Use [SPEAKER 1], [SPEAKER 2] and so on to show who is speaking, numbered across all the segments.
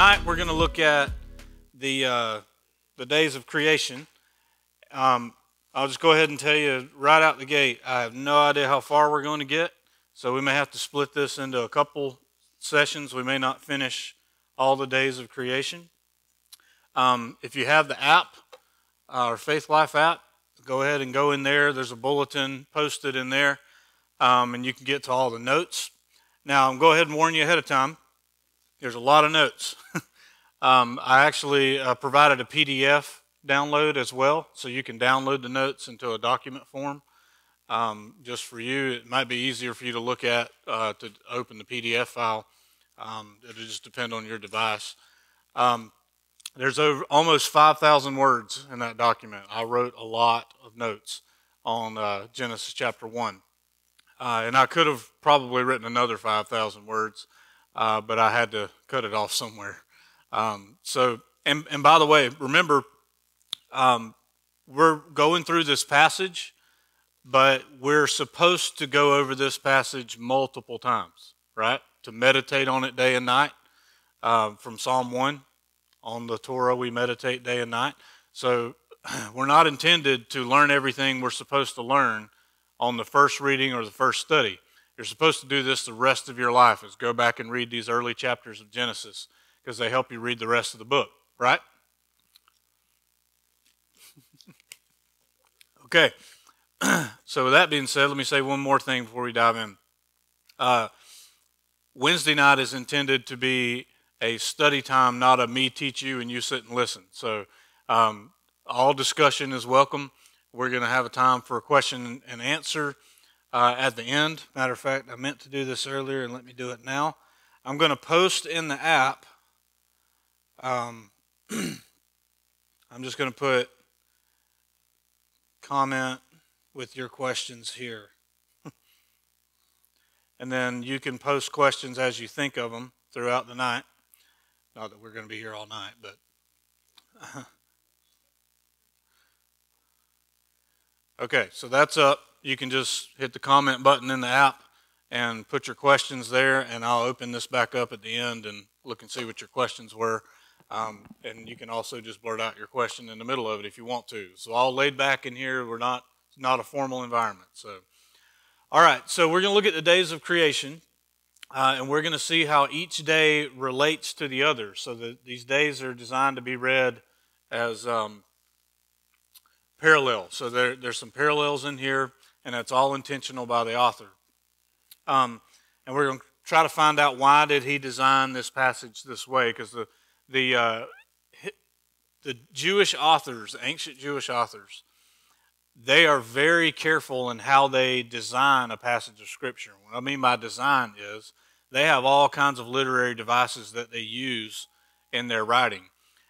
[SPEAKER 1] tonight we're going to look at the days of creation. I'll just go ahead and tell you right out the gate, I have no idea how far we're going to get, so we may have to split this into a couple sessions. We may not finish all the days of creation. If you have the app, our Faith Life app, go ahead and go in there. There's a bulletin posted in there, and you can get to all the notes. Now, I'll go ahead and warn you ahead of time. There's a lot of notes. I actually provided a PDF download as well, so you can download the notes into a document form. Just for you, it might be easier for you to look at to open the PDF file. It'll just depend on your device. There's almost 5,000 words in that document. I wrote a lot of notes on Genesis chapter 1. And I could have probably written another 5,000 words, but I had to cut it off somewhere. And by the way, remember, we're going through this passage, but we're supposed to go over this passage multiple times, right? To meditate on it day and night. From Psalm 1, on the Torah we meditate day and night. So we're not intended to learn everything we're supposed to learn on the first reading or the first study. You're supposed to do this the rest of your life, is go back and read these early chapters of Genesis, because they help you read the rest of the book, right? Okay, so with that being said, let me say one more thing before we dive in. Wednesday night is intended to be a study time, not a me teach you and you sit and listen. So all discussion is welcome. We're going to have a time for a question and answer at the end. Matter of fact, I meant to do this earlier, and let me do it now. I'm going to post in the app. I'm just going to put comment with your questions here. And then you can post questions as you think of them throughout the night. Not that we're going to be here all night, but... Okay, so that's up. You can just hit the comment button in the app and put your questions there, and I'll open this back up at the end and look and see what your questions were. And you can also just blurt out your question in the middle of it if you want to. So all laid back in here. We're not a formal environment. So, all right, so we're going to look at the days of creation, and we're going to see how each day relates to the other. So these days are designed to be read as parallel. So there's some parallels in here, and that's all intentional by the author. And we're going to try to find out why did he design this passage this way, because the Jewish authors, ancient Jewish authors, they are very careful in how they design a passage of Scripture. What I mean by design is they have all kinds of literary devices that they use in their writing,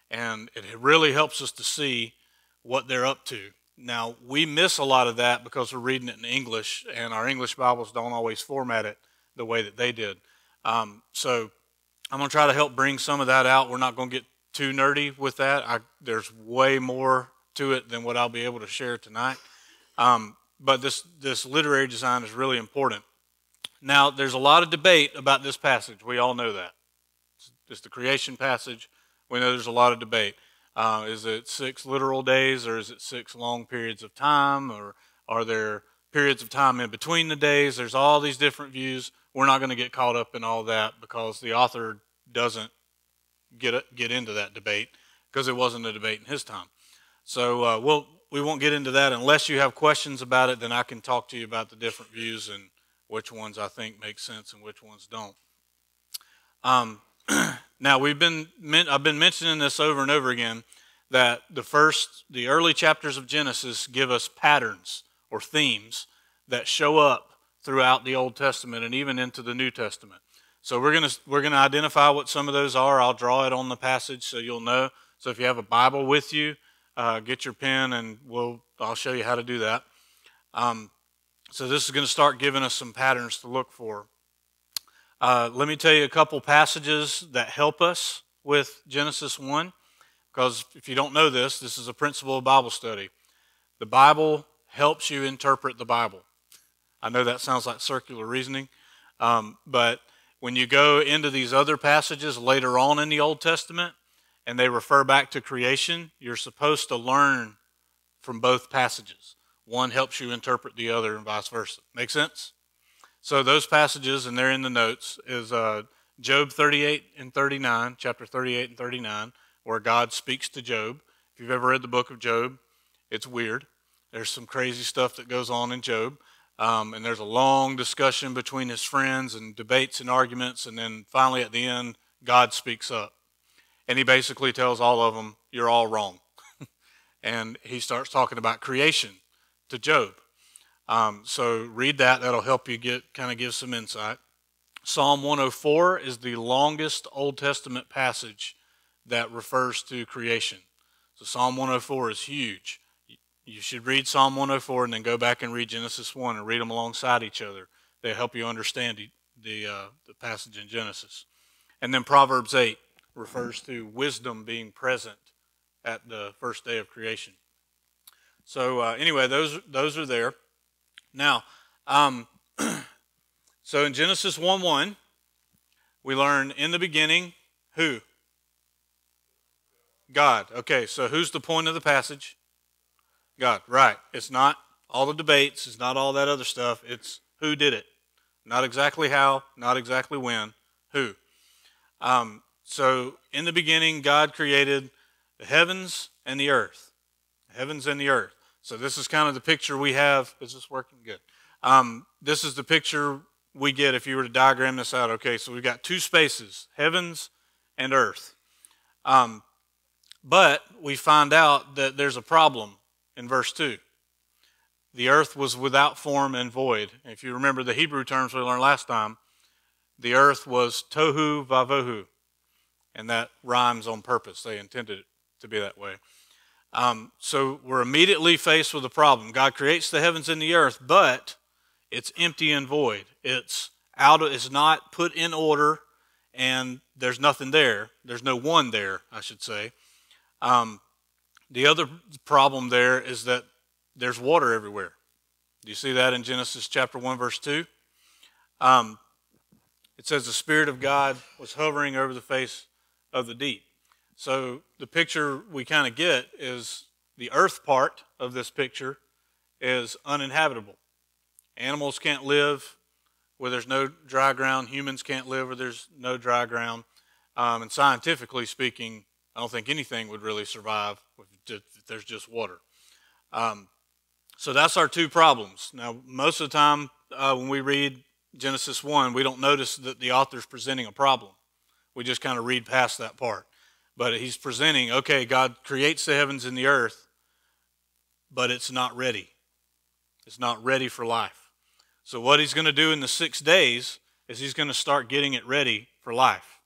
[SPEAKER 1] and it really helps us to see what they're up to. Now, we miss a lot of that because we're reading it in English, and our English Bibles don't always format it the way that they did. So I'm going to try to help bring some of that out. We're not going to get too nerdy with that. There's way more to it than what I'll be able to share tonight. But this literary design is really important. Now, there's a lot of debate about this passage. We all know that. It's the creation passage. We know there's a lot of debate. Is it 6 literal days, or is it 6 long periods of time, or are there periods of time in between the days? There's all these different views. We're not going to get caught up in all that because the author doesn't get into that debate, because it wasn't a debate in his time. So we won't get into that unless you have questions about it. Then I can talk to you about the different views and which ones I think make sense and which ones don't. Now, I've been mentioning this over and over again, that the early chapters of Genesis give us patterns or themes that show up throughout the Old Testament and even into the New Testament. So we're gonna identify what some of those are. I'll draw it on the passage so you'll know. So if you have a Bible with you, get your pen, and I'll show you how to do that. So this is going to start giving us some patterns to look for. Let me tell you a couple passages that help us with Genesis 1, because if you don't know this is a principle of Bible study. The Bible helps you interpret the Bible. I know that sounds like circular reasoning, but when you go into these other passages later on in the Old Testament and they refer back to creation, you're supposed to learn from both passages. One helps you interpret the other and vice versa. Make sense? So those passages, and they're in the notes, is Job 38 and 39, chapter 38 and 39, where God speaks to Job. If you've ever read the book of Job, it's weird. There's some crazy stuff that goes on in Job. And there's a long discussion between his friends and debates and arguments. And then finally at the end, God speaks up. And he basically tells all of them, you're all wrong. And he starts talking about creation to Job. So read that. That'll help you give some insight. Psalm 104 is the longest Old Testament passage that refers to creation. So Psalm 104 is huge. You should read Psalm 104 and then go back and read Genesis 1 and read them alongside each other. They help you understand the passage in Genesis. And then Proverbs 8 refers to wisdom being present at the first day of creation. So anyway, those are there. Now, so in Genesis 1:1, we learn in the beginning, who? God. Okay, so who's the point of the passage? God, right. It's not all the debates. It's not all that other stuff. It's who did it. Not exactly how, not exactly when, who. So in the beginning, God created the heavens and the earth. The heavens and the earth. So this is kind of the picture we have. Is this working? Good. This is the picture we get if you were to diagram this out. Okay, so we've got two spaces, heavens and earth. But we find out that there's a problem in verse 2. The earth was without form and void. If you remember the Hebrew terms we learned last time, the earth was tohu vavohu. And that rhymes on purpose. They intended it to be that way. So we're immediately faced with a problem. God creates the heavens and the earth, but it's empty and void. It's not put in order, and there's nothing there. There's no one there, I should say. The other problem there is that there's water everywhere. Do you see that in Genesis chapter 1, verse 2? It says the Spirit of God was hovering over the face of the deep. So the picture we kind of get is the earth part of this picture is uninhabitable. Animals can't live where there's no dry ground. Humans can't live where there's no dry ground. And scientifically speaking, I don't think anything would really survive if there's just water. So that's our two problems. Now, most of the time when we read Genesis 1, we don't notice that the author's presenting a problem. We just kind of read past that part. But he's presenting, okay, God creates the heavens and the earth, but it's not ready. It's not ready for life. So what he's going to do in the 6 days is he's going to start getting it ready for life.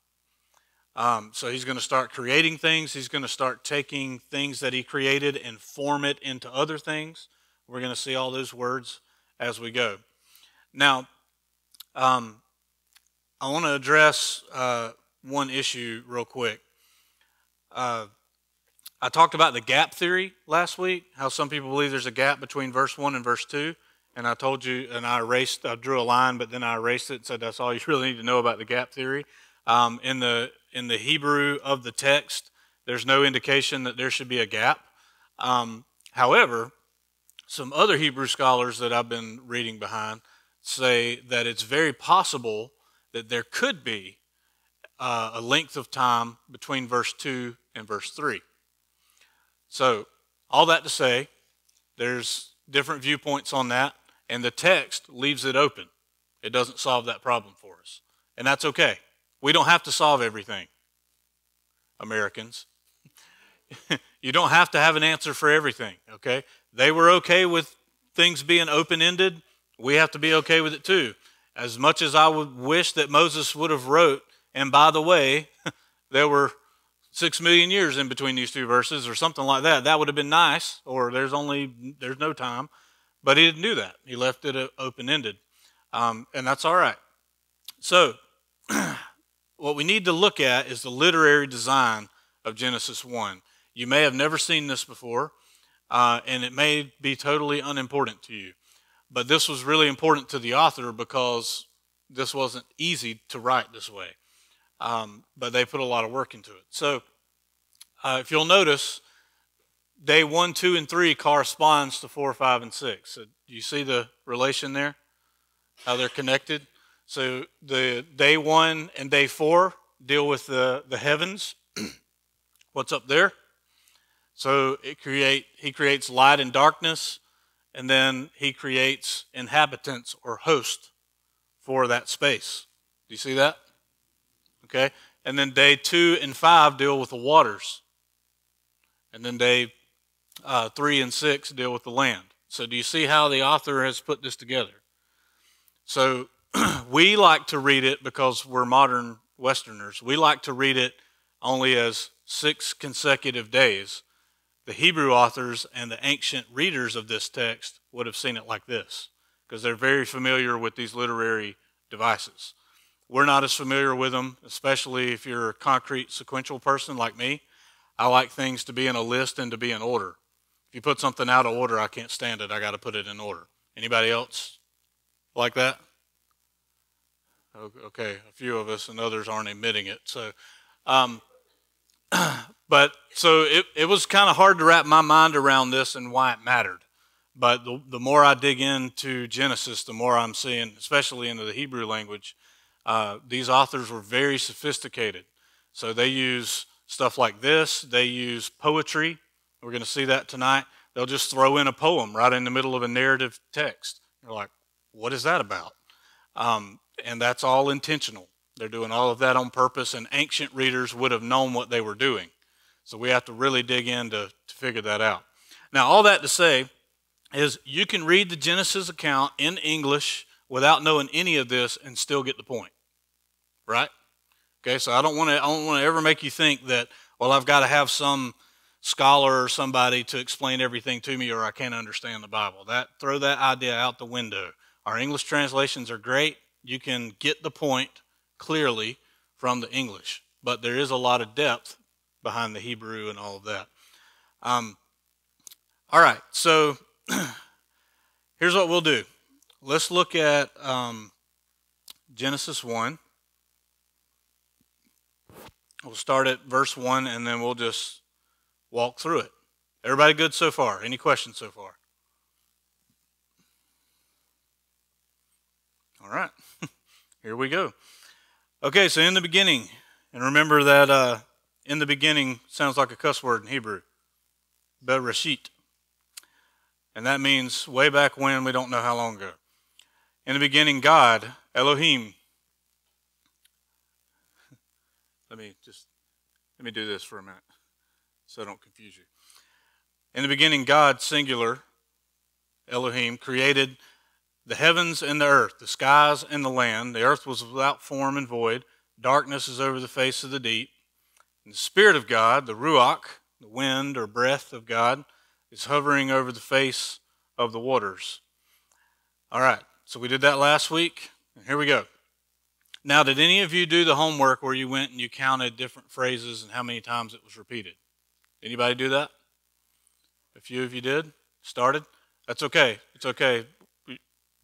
[SPEAKER 1] So he's going to start creating things. He's going to start taking things that he created and form it into other things. We're going to see all those words as we go. Now, I want to address one issue real quick. I talked about the gap theory last week, how some people believe there's a gap between verse 1 and verse 2. And I told you, and I drew a line, but then I erased it and said that's all you really need to know about the gap theory. In the Hebrew of the text, there's no indication that there should be a gap. However, some other Hebrew scholars that I've been reading behind say that it's very possible that there could be a length of time between verse 2 and verse 3. So, all that to say, there's different viewpoints on that, and the text leaves it open. It doesn't solve that problem for us. And that's okay. We don't have to solve everything, Americans. You don't have to have an answer for everything, okay? They were okay with things being open-ended. We have to be okay with it too. As much as I would wish that Moses would have wrote, and by the way, there were 6 million years in between these two verses or something like that. That would have been nice, or there's no time. But he didn't do that. He left it open-ended. And that's all right. So, what we need to look at is the literary design of Genesis 1. You may have never seen this before, and it may be totally unimportant to you. But this was really important to the author because this wasn't easy to write this way, but they put a lot of work into it. So if you'll notice, day 1, 2, and 3 corresponds to 4, 5, and 6. So do you see the relation there? How they're connected? So the day 1 and day 4 deal with the heavens. What's up there? So he creates light and darkness, and then he creates inhabitants or host for that space. Do you see that? Okay. And then day 2 and 5 deal with the waters. And then day 3 and 6 deal with the land. So do you see how the author has put this together? So we like to read it, because we're modern Westerners, we like to read it only as 6 consecutive days. The Hebrew authors and the ancient readers of this text would have seen it like this, because they're very familiar with these literary devices. We're not as familiar with them, especially if you're a concrete sequential person like me. I like things to be in a list and to be in order. If you put something out of order, I can't stand it. I got to put it in order. Anybody else like that? Okay, a few of us, and others aren't admitting it. So, but so it was kind of hard to wrap my mind around this and why it mattered. But the more I dig into Genesis, the more I'm seeing, especially into the Hebrew language, these authors were very sophisticated. So they use stuff like this. They use poetry. We're going to see that tonight. They'll just throw in a poem right in the middle of a narrative text. You're like, what is that about? And that's all intentional. They're doing all of that on purpose, and ancient readers would have known what they were doing. So we have to really dig in to figure that out. Now, all that to say is you can read the Genesis account in English without knowing any of this and still get the point, right? Okay, so I don't want to ever make you think that, well, I've got to have some scholar or somebody to explain everything to me, or I can't understand the Bible. Throw that idea out the window. Our English translations are great. You can get the point clearly from the English, but there is a lot of depth behind the Hebrew and all of that. All right, so here's what we'll do. Let's look at Genesis 1. We'll start at verse 1, and then we'll just walk through it. Everybody good so far? Any questions so far? All right, here we go. Okay, so in the beginning, and remember that in the beginning sounds like a cuss word in Hebrew, Bereshit. And that means way back when, we don't know how long ago. In the beginning, God, Elohim. Let me do this for a minute so I don't confuse you. In the beginning, God, singular, Elohim, created the heavens and the earth, the skies and the land. The earth was without form and void. Darkness is over the face of the deep. And the Spirit of God, the Ruach, the wind or breath of God, is hovering over the face of the waters. All right, so we did that last week, and here we go. Now, did any of you do the homework where you went and you counted different phrases and how many times it was repeated? Anybody do that? A few of you did? Started? That's okay. It's okay.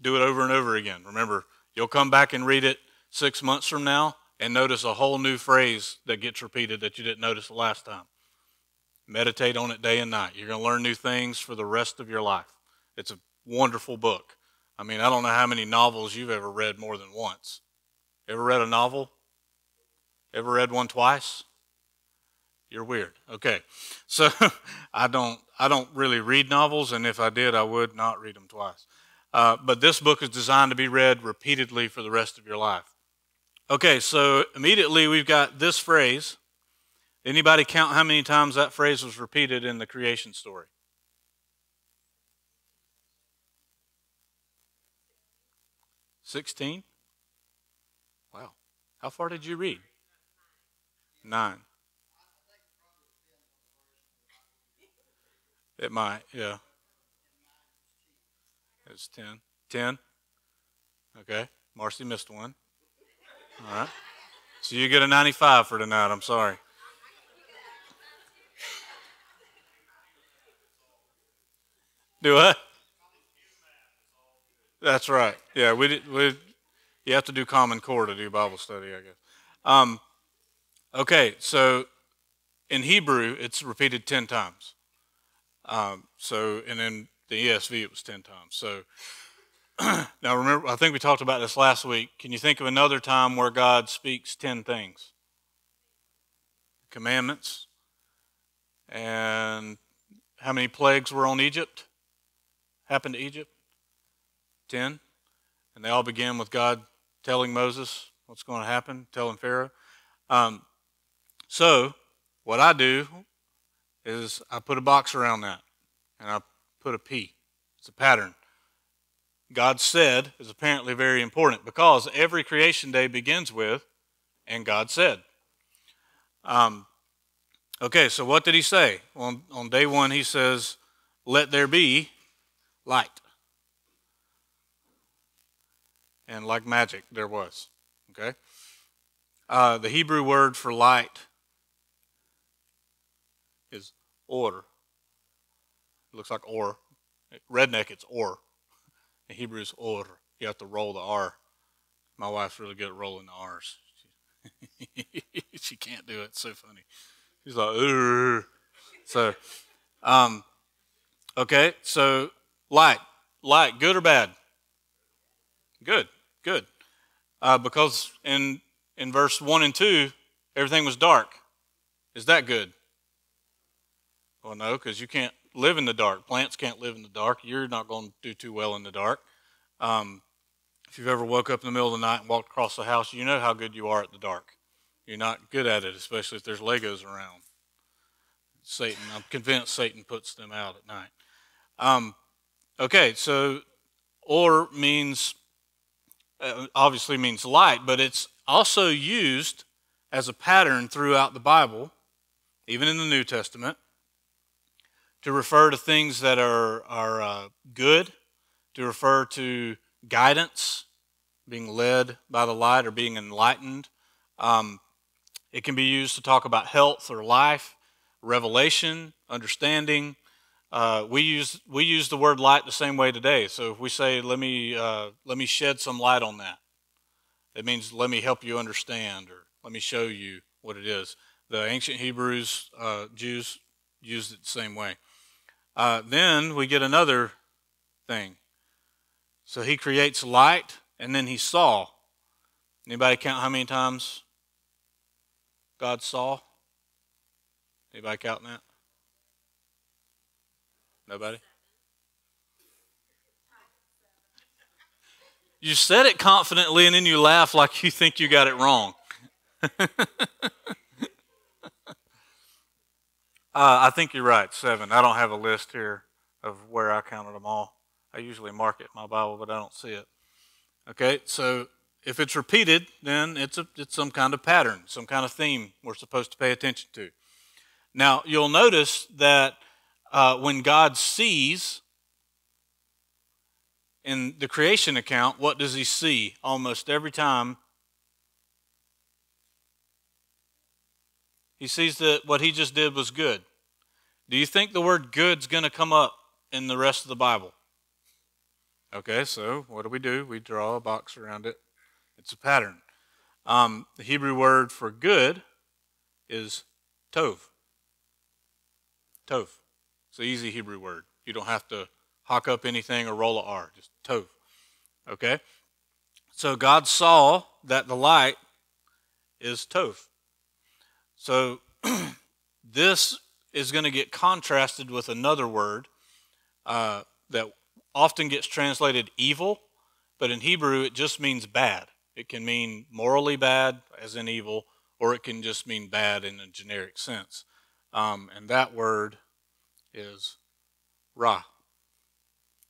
[SPEAKER 1] Do it over and over again. Remember, you'll come back and read it 6 months from now and notice a whole new phrase that gets repeated that you didn't notice the last time. Meditate on it day and night. You're going to learn new things for the rest of your life. It's a wonderful book. I mean, I don't know how many novels you've ever read more than once. Ever read a novel? Ever read one twice? You're weird. Okay. So I don't really read novels, and if I did, I would not read them twice. But this book is designed to be read repeatedly for the rest of your life. Okay, so immediately we've got this phrase. Anybody count how many times that phrase was repeated in the creation story? 16? Wow. How far did you read? 9. It might, yeah. It's 10. 10? Okay. Marcy missed one. All right. So you get a 95 for tonight. I'm sorry. Do what? That's right. Yeah, we You have to do Common Core to do Bible study, I guess. Okay, so in Hebrew, it's repeated 10 times. And in the ESV, it was 10 times. So now remember, I think we talked about this last week. Can you think of another time where God speaks 10 things? Commandments. And how many plagues were on Egypt? Happened to Egypt? 10. And they all begin with God telling Moses what's going to happen, telling Pharaoh. So what I do is I put a box around that, and I put a P. It's a pattern. God said is apparently very important because every creation day begins with, and God said. Okay, so what did he say? On day one, he says, let there be light. And like magic, there was. Okay? The Hebrew word for light is or. It looks like or. Redneck, it's or. In Hebrew, it's or. You have to roll the R. My wife's really good at rolling the R's. She can't do it. It's so funny. She's like, ugh. So, okay, so light, good or bad? Good. Because in verse 1 and 2, everything was dark. Is that good? Well, no, because you can't live in the dark. Plants can't live in the dark. You're not going to do too well in the dark. If you've ever woke up in the middle of the night and walked across the house, you know how good you are at the dark. You're not good at it, especially if there's Legos around. Satan, I'm convinced Satan puts them out at night. Okay, so or means, obviously means light, but it's also used as a pattern throughout the Bible, even in the New Testament, to refer to things that are good, to refer to guidance, being led by the light or being enlightened. It can be used to talk about health or life, revelation, understanding. We use the word light the same way today. So if we say, let me shed some light on that, it means let me help you understand, or let me show you what it is. The ancient Hebrews, Jews, used it the same way. Then we get another thing. So he creates light, and then he saw. Anybody count how many times God saw? Anybody counting that? Nobody? You said it confidently, and then you laugh like you think you got it wrong. I think you're right, 7. I don't have a list here of where I counted them all. I usually mark it in my Bible, but I don't see it. Okay, so if it's repeated, then it's some kind of pattern, some kind of theme we're supposed to pay attention to. Now, you'll notice that when God sees in the creation account, what does he see almost every time? He sees that what he just did was good. Do you think the word good's going to come up in the rest of the Bible? Okay, so what do? We draw a box around it. It's a pattern. The Hebrew word for good is tov. Tov. It's an easy Hebrew word. You don't have to hawk up anything or roll a R. Just tov. Okay? So God saw that the light is tov. So this is going to get contrasted with another word that often gets translated evil, but in Hebrew it just means bad. It can mean morally bad, as in evil, or it can just mean bad in a generic sense. And that word is ra.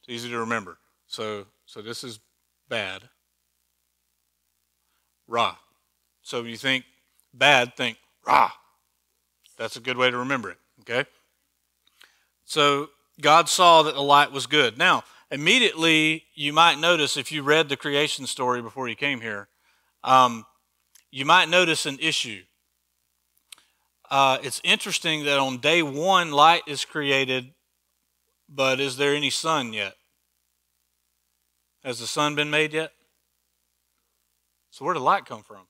[SPEAKER 1] It's easy to remember. So this is bad. Ra. So when you think bad, think ra. That's a good way to remember it. Okay? So God saw that the light was good. Now, immediately you might notice, if you read the creation story before you came here, you might notice an issue. It's interesting that on day 1 light is created, but is there any sun yet? Has the sun been made yet? So where did light come from?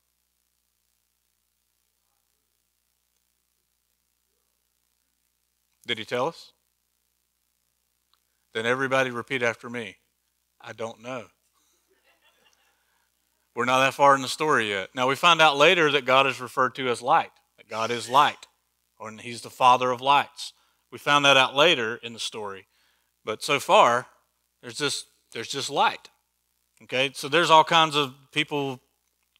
[SPEAKER 1] Did he tell us? Then everybody repeat after me. I don't know. We're not that far in the story yet. Now we find out later that God is referred to as light, that God is light, or he's the father of lights. We found that out later in the story. But so far, there's just light. Okay, so there's all kinds of people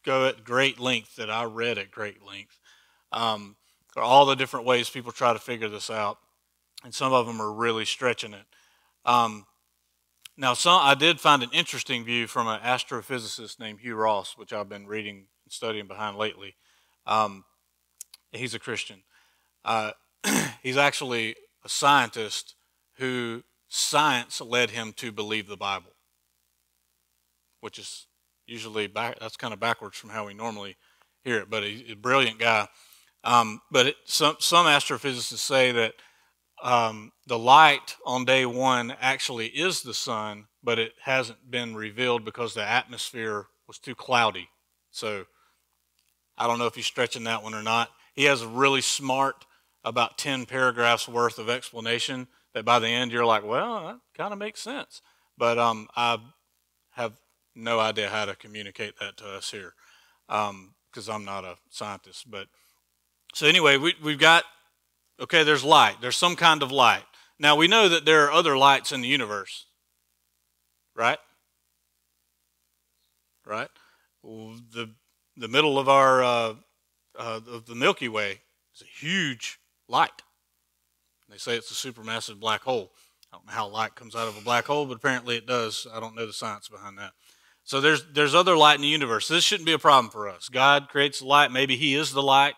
[SPEAKER 1] go at great length that I read at great length. For all the different ways people try to figure this out, and some of them are really stretching it. Now, I did find an interesting view from an astrophysicist named Hugh Ross, which I've been reading and studying behind lately. He's a Christian. He's actually a scientist who science led him to believe the Bible, which is usually that's kind of backwards from how we normally hear it. But he's a brilliant guy. But some astrophysicists say that the light on day one actually is the sun, but it hasn't been revealed because the atmosphere was too cloudy. So I don't know if he's stretching that one or not. He has a really smart, about 10 paragraphs worth of explanation that by the end you're like, well, that kind of makes sense. But I have no idea how to communicate that to us here because I'm not a scientist. But so anyway, we've got, okay, there's light. There's some kind of light. Now, we know that there are other lights in the universe, right? Right? The middle of the Milky Way is a huge light. They say it's a supermassive black hole. I don't know how light comes out of a black hole, but apparently it does. I don't know the science behind that. So there's other light in the universe. This shouldn't be a problem for us. God creates the light. Maybe he is the light.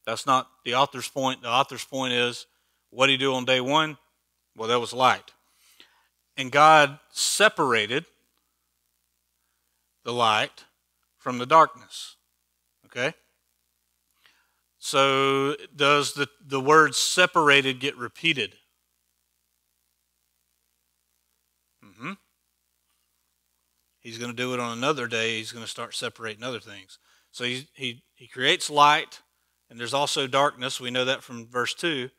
[SPEAKER 1] That's not the author's point. The author's point is, what did he do on day one? Well, that was light. And God separated the light from the darkness. Okay? So does the word separated get repeated? Mm-hmm. He's going to do it on another day. He's going to start separating other things. So he creates light, and there's also darkness. We know that from verse 2.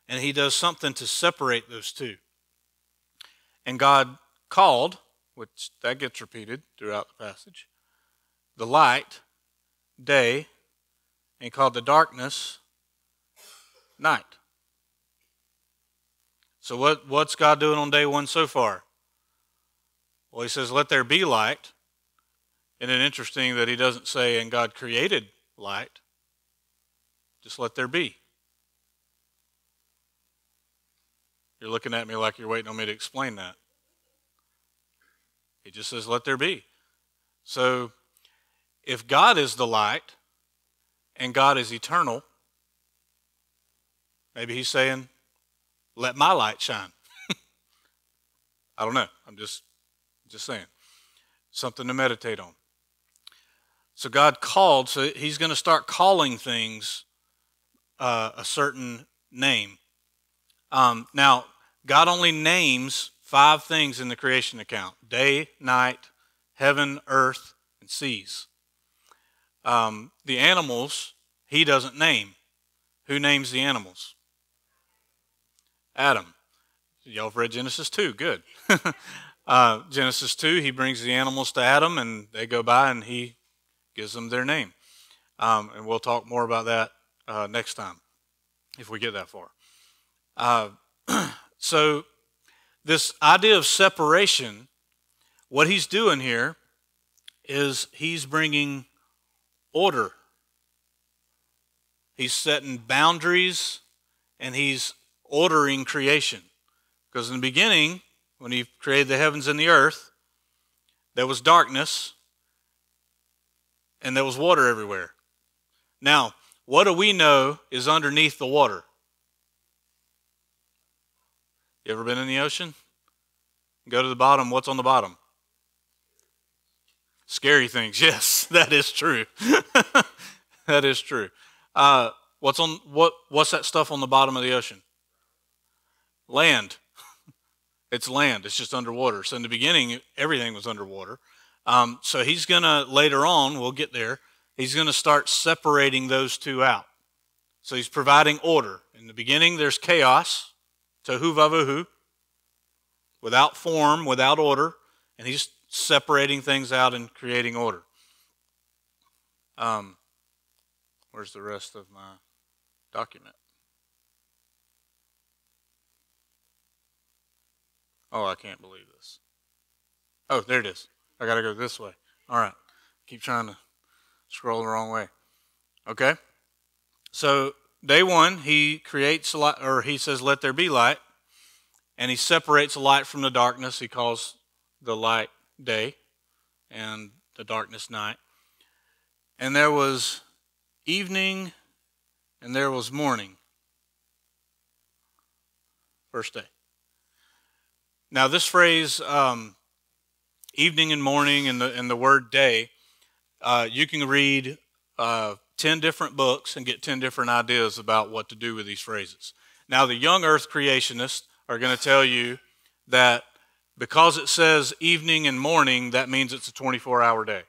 [SPEAKER 1] And he does something to separate those two. And God called, which that gets repeated throughout the passage, the light day, and he called the darkness night. So what's God doing on day one so far? Well, he says, let there be light. Isn't it interesting that he doesn't say, and God created light? Just let there be. You're looking at me like you're waiting on me to explain that. He just says, let there be. So, if God is the light, and God is eternal, maybe he's saying, let my light shine. I don't know. I'm just saying. Something to meditate on. So God called, so he's going to start calling things a certain name. Now, God only names 5 things in the creation account: day, night, heaven, earth, and seas. The animals, he doesn't name. Who names the animals? Adam. Y'all have read Genesis 2. Good. Genesis 2, he brings the animals to Adam, and they go by, and he gives them their name. And we'll talk more about that next time, if we get that far. So this idea of separation, what he's doing here is he's bringing order. He's setting boundaries, and he's ordering creation. Because in the beginning, when he created the heavens and the earth, there was darkness, and there was water everywhere. Now, what do we know is underneath the water? You ever been in the ocean? Go to the bottom. What's on the bottom? Scary things. Yes, that is true. That is true. What's that stuff on the bottom of the ocean? Land. It's land. It's just underwater. So in the beginning, everything was underwater. So he's going to, later on, we'll get there, he's going to start separating those two out. So he's providing order. In the beginning, there's chaos, tohu vavohu, without form, without order, and he's separating things out and creating order. Where's the rest of my document? Oh, I can't believe this. Oh, there it is. I got to go this way. All right. Keep trying to scroll the wrong way. Okay. So day one, he creates light, or he says, "Let there be light," and he separates the light from the darkness. He calls the light day, and the darkness night. And there was evening, and there was morning. First day. Now this phrase, evening and morning, and the word day, you can read 10 different books and get 10 different ideas about what to do with these phrases. Now the young earth creationists are going to tell you that because it says evening and morning, that means it's a 24-hour day.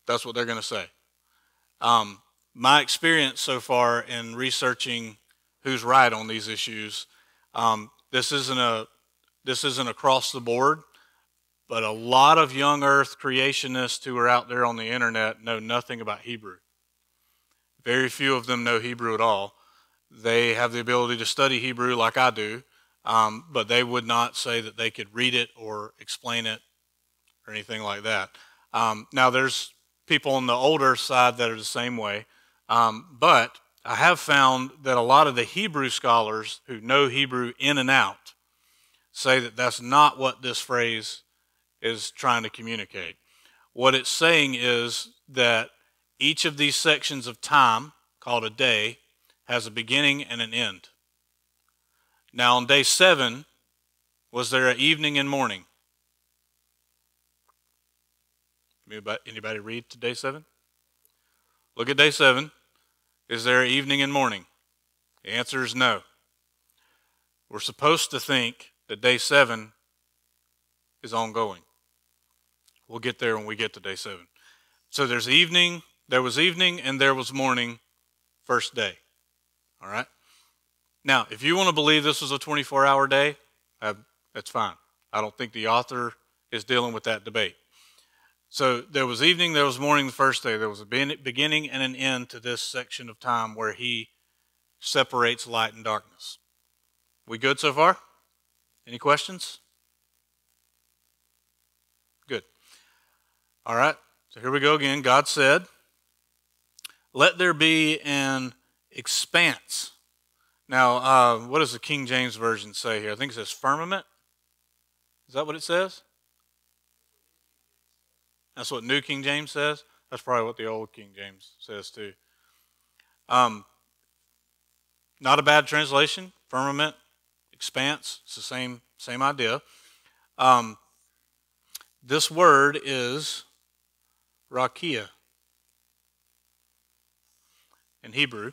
[SPEAKER 1] That's what they're going to say. My experience so far in researching who's right on these issues, this isn't across the board, but a lot of young earth creationists who are out there on the internet know nothing about Hebrew. Very few of them know Hebrew at all. They have the ability to study Hebrew like I do, but they would not say that they could read it or explain it or anything like that. Now there's people on the older side that are the same way, but I have found that a lot of the Hebrew scholars who know Hebrew in and out say that that's not what this phrase is trying to communicate. What it's saying is that each of these sections of time, called a day, has a beginning and an end. Now on day 7, was there an evening and morning? Anybody read to day 7? Look at day 7. Is there an evening and morning? The answer is no. We're supposed to think that day 7 is ongoing. We'll get there when we get to day 7. So there was evening, and there was morning, first day. All right? Now, if you want to believe this was a 24-hour day, that's fine. I don't think the author is dealing with that debate. So there was evening, there was morning the first day. There was a beginning and an end to this section of time where he separates light and darkness. We good so far? Any questions? Good. All right, so here we go again. God said, "Let there be an expanse." Now, what does the King James Version say here? I think it says firmament. Is that what it says? That's what New King James says. That's probably what the Old King James says too. Not a bad translation. Firmament, expanse. It's the same idea. This word is rakia in Hebrew,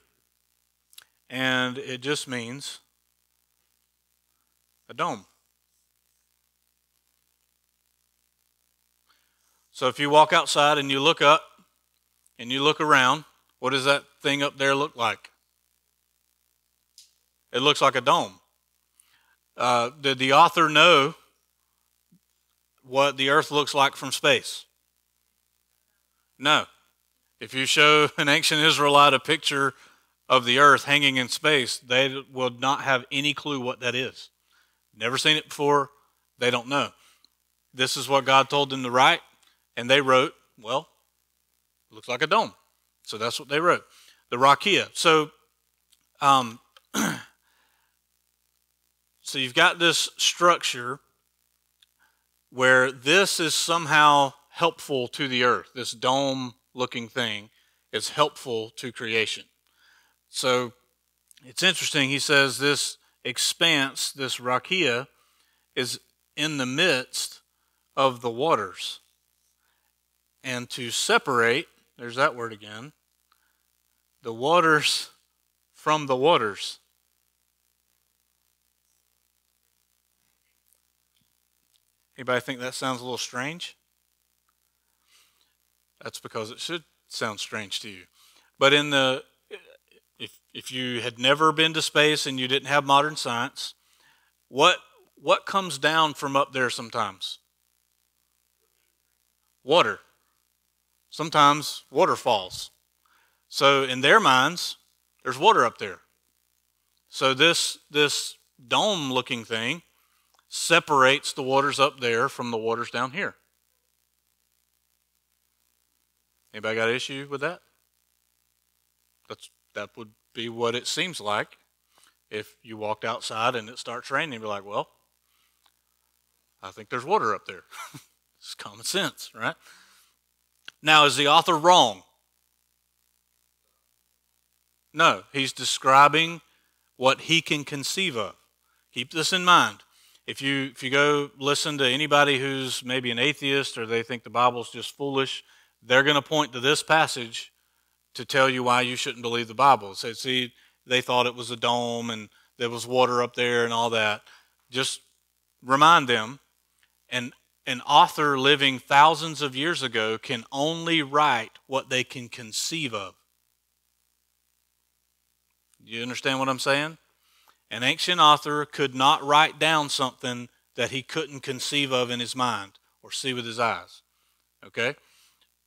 [SPEAKER 1] and it just means a dome. So if you walk outside and you look up and you look around, what does that thing up there look like? It looks like a dome. Did the author know what the earth looks like from space? No. If you show an ancient Israelite a picture of the earth hanging in space, they will not have any clue what that is. Never seen it before. They don't know. This is what God told them to write, and they wrote, well, it looks like a dome. So that's what they wrote. The rakia. So you've got this structure where this is somehow helpful to the earth. This dome-looking thing is helpful to creation. So it's interesting. He says this expanse, this rakia, is in the midst of the waters. And to separate, there's that word again, the waters from the waters. Anybody think that sounds a little strange? That's because it should sound strange to you. But in the if you had never been to space and you didn't have modern science, what comes down from up there sometimes? Water. Sometimes waterfalls. So in their minds, there's water up there. So this dome-looking thing separates the waters up there from the waters down here. Anybody got an issue with that? That would be what it seems like if you walked outside and it starts raining. You'd be like, well, I think there's water up there. It's common sense, right? Now, is the author wrong? No, he's describing what he can conceive of. Keep this in mind. If you go listen to anybody who's maybe an atheist or they think the Bible's just foolish, they're going to point to this passage to tell you why you shouldn't believe the Bible. Say, see, they thought it was a dome and there was water up there and all that. Just remind them, an author living thousands of years ago can only write what they can conceive of. You understand what I'm saying? An ancient author could not write down something that he couldn't conceive of in his mind or see with his eyes. Okay?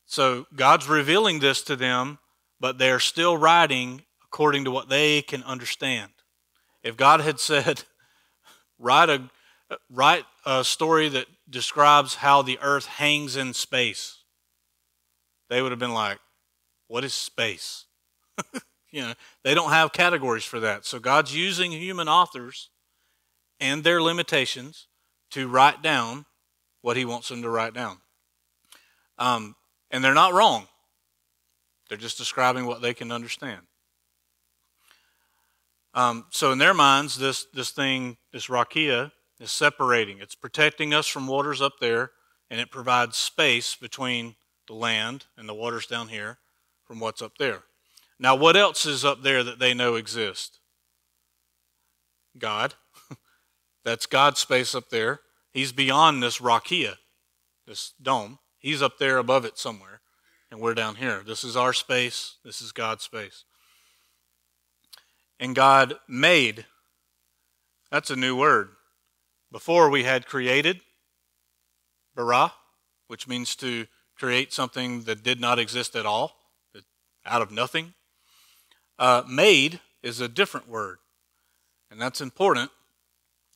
[SPEAKER 1] So God's revealing this to them, but they're still writing according to what they can understand. If God had said, write a story that describes how the earth hangs in space, they would have been like, what is space? They don't have categories for that. So God's using human authors and their limitations to write down what he wants them to write down. And they're not wrong. They're just describing what they can understand. So in their minds, this rakia, is separating. It's protecting us from waters up there, and it provides space between the land and the waters down here from what's up there. Now, what else is up there that they know exists? God. That's God's space up there. He's beyond this rakia, this dome. He's up there above it somewhere, and we're down here. This is our space. This is God's space. And God made. That's a new word. Before we had created, bara, which means to create something that did not exist at all, out of nothing. Made is a different word, and that's important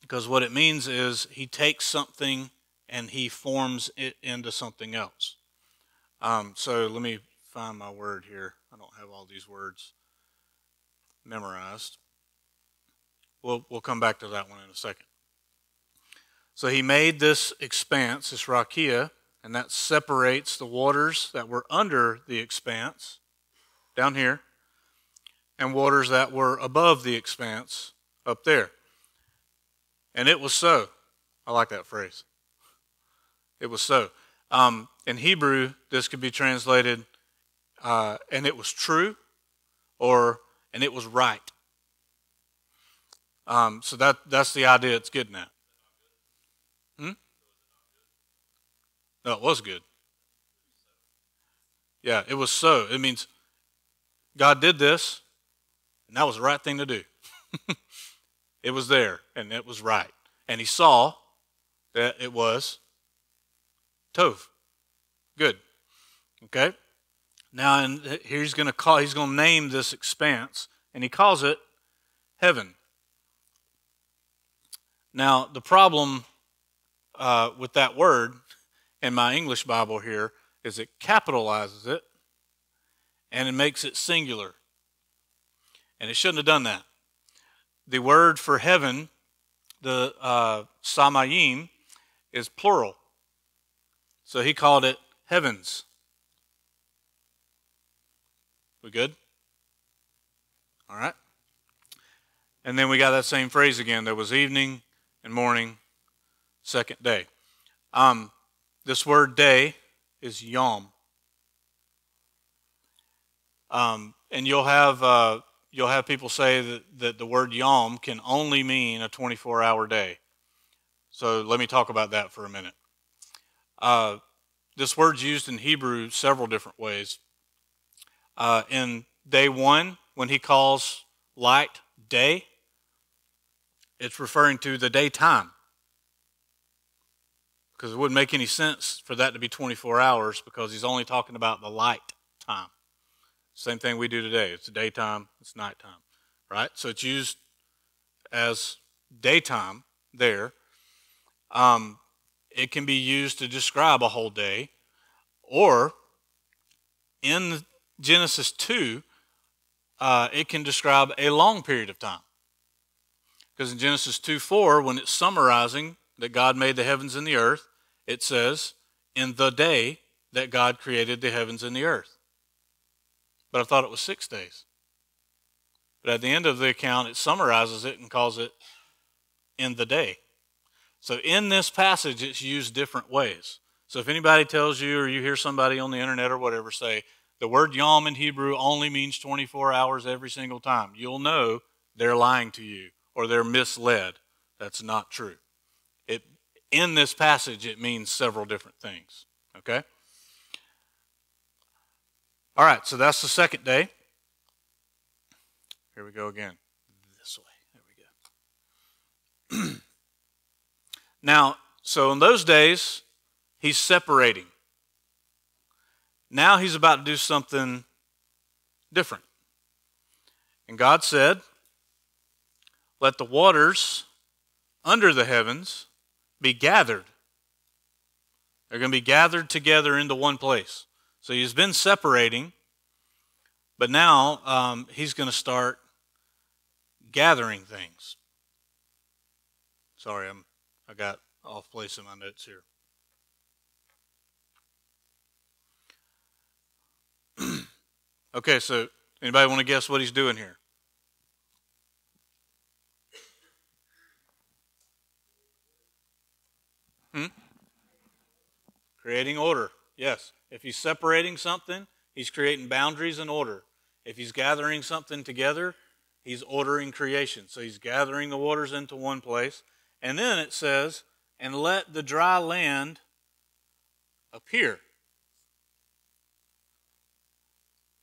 [SPEAKER 1] because what it means is he takes something and he forms it into something else. So let me find my word here. I don't have all these words memorized. We'll come back to that one in a second. So he made this expanse, this rakia, and that separates the waters that were under the expanse, down here, and waters that were above the expanse, up there. And it was so. I like that phrase. It was so. In Hebrew, this could be translated, and it was true, or, and it was right. So that's the idea it's getting at. No, it was good. Yeah, it was so. It means God did this, and that was the right thing to do. It was there, and it was right. And he saw that it was tov. Good. Okay? Now, and here he's going to name this expanse, and he calls it heaven. Now, the problem with that word in my English Bible here is it capitalizes it and it makes it singular. And it shouldn't have done that. The word for heaven, the samayim, is plural. So he called it heavens. We good? All right. And then we got that same phrase again. There was evening and morning, second day. This word day is yom. And you'll have people say that the word yom can only mean a 24-hour day. So let me talk about that for a minute. this word's used in Hebrew several different ways. In day 1, when he calls light day, it's referring to the daytime. Because it wouldn't make any sense for that to be 24 hours because he's only talking about the light time. Same thing we do today. It's daytime, it's nighttime, right? So it's used as daytime there. It can be used to describe a whole day, or in Genesis 2, it can describe a long period of time. Because in Genesis 2:4, when it's summarizing that God made the heavens and the earth, it says, in the day that God created the heavens and the earth. But I thought it was 6 days. But at the end of the account, it summarizes it and calls it in the day. So in this passage, it's used different ways. So if anybody tells you, or you hear somebody on the internet or whatever say, the word yom in Hebrew only means 24 hours every single time, you'll know they're lying to you or they're misled. That's not true. In this passage, it means several different things. Okay? All right, so that's the second day. Here we go again. This way. There we go. Now, so in those days, he's separating. Now he's about to do something different. And God said, let the waters under the heavens be gathered. They're going to be gathered together into one place. So he's been separating, but now he's going to start gathering things. Sorry, I got off place in my notes here. Okay, so anybody want to guess what he's doing here? Creating order, yes. If he's separating something, he's creating boundaries and order. If he's gathering something together, he's ordering creation. So he's gathering the waters into one place. And then it says, and let the dry land appear.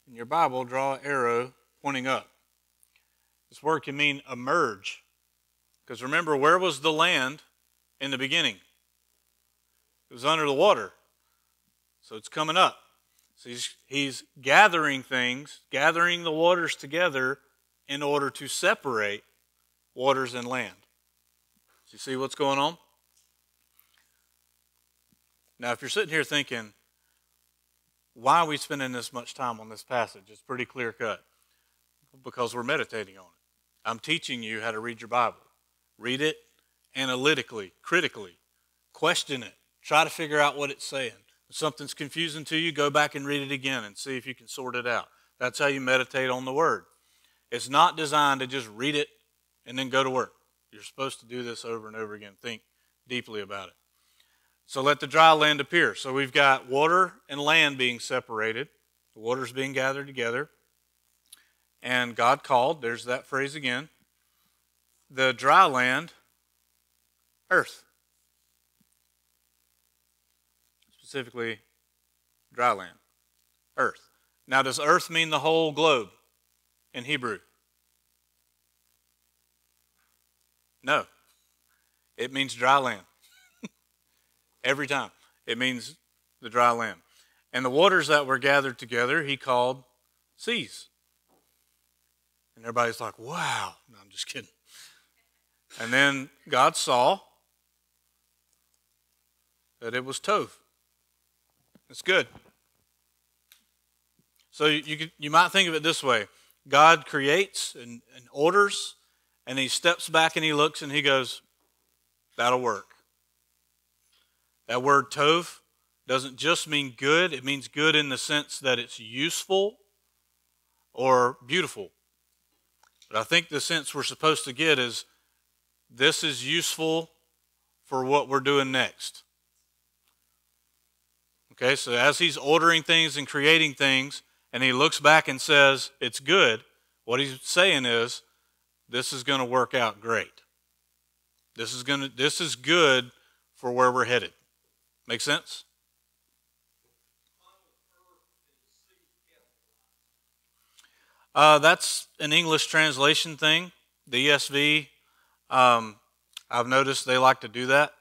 [SPEAKER 1] In your Bible, draw an arrow pointing up. This word can mean emerge. Because remember, where was the land in the beginning? It was under the water. So it's coming up. So he's gathering things, gathering the waters together in order to separate waters and land. So you see what's going on? Now, if you're sitting here thinking, why are we spending this much time on this passage? It's pretty clear cut. Because we're meditating on it. I'm teaching you how to read your Bible. Read it analytically, critically. Question it. Try to figure out what it's saying. If something's confusing to you, go back and read it again and see if you can sort it out. That's how you meditate on the Word. It's not designed to just read it and then go to work. You're supposed to do this over and over again. Think deeply about it. So let the dry land appear. So we've got water and land being separated. The water's being gathered together. And God called, there's that phrase again, the dry land, earth. Specifically, dry land, earth. Now, does earth mean the whole globe in Hebrew? No. It means dry land. Every time. It means the dry land. And the waters that were gathered together, he called seas. And everybody's like, wow. No, I'm just kidding. And then God saw that it was tov. It's good. So you might think of it this way. God creates and orders, and he steps back and he looks and he goes, that'll work. That word tov doesn't just mean good. It means good in the sense that it's useful or beautiful. But I think the sense we're supposed to get is this is useful for what we're doing next. Okay, so as he's ordering things and creating things, and he looks back and says, it's good, what he's saying is, this is going to work out great. This is good for where we're headed. Make sense? That's an English translation thing. The ESV, I've noticed they like to do that.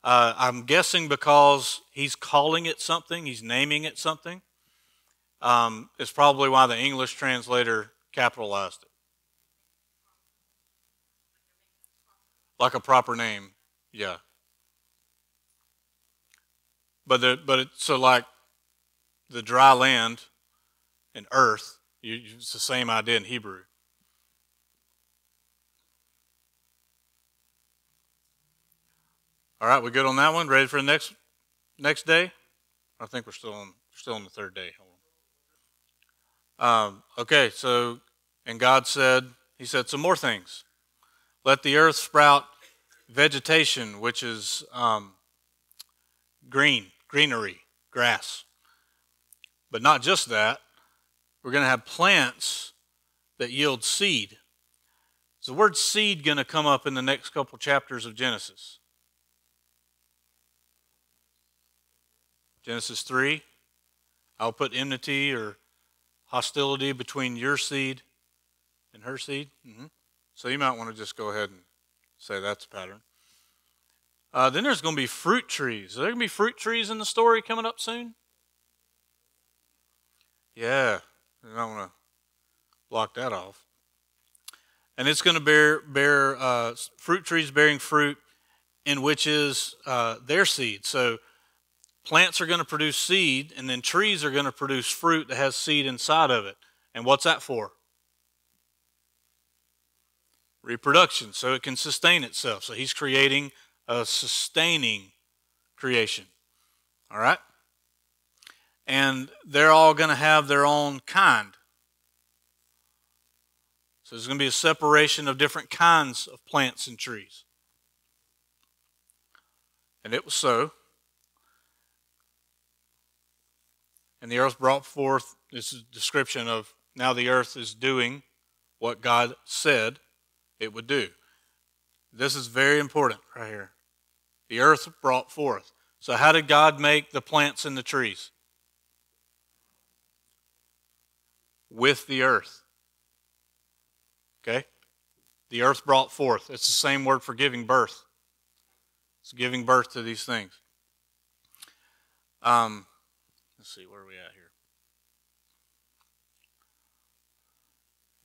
[SPEAKER 1] I'm guessing because he's calling it something, he's naming it something. It's probably why the English translator capitalized it, like a proper name. Yeah, so like the dry land and earth, it's the same idea in Hebrew. All right, we good on that one? Ready for the next day? I think we're still on the third day. Okay, so and God said, He said some more things. Let the earth sprout vegetation, which is greenery, grass. But not just that. We're going to have plants that yield seed. Is the word seed going to come up in the next couple chapters of Genesis? Genesis 3, I'll put enmity or hostility between your seed and her seed. So you might want to just go ahead and say that's a pattern. Then there's going to be fruit trees. Are there going to be fruit trees in the story coming up soon? Yeah, you might want to block that off. And it's going to bear fruit trees bearing fruit in which is their seed. So plants are going to produce seed, and then trees are going to produce fruit that has seed inside of it. And what's that for? Reproduction, so it can sustain itself. So he's creating a sustaining creation. All right? And they're all going to have their own kind. So there's going to be a separation of different kinds of plants and trees. And it was so. And the earth brought forth, this is a description of now the earth is doing what God said it would do. This is very important right here. The earth brought forth. So how did God make the plants and the trees? With the earth. Okay? The earth brought forth. It's the same word for giving birth. It's giving birth to these things. Let's see, where are we at here?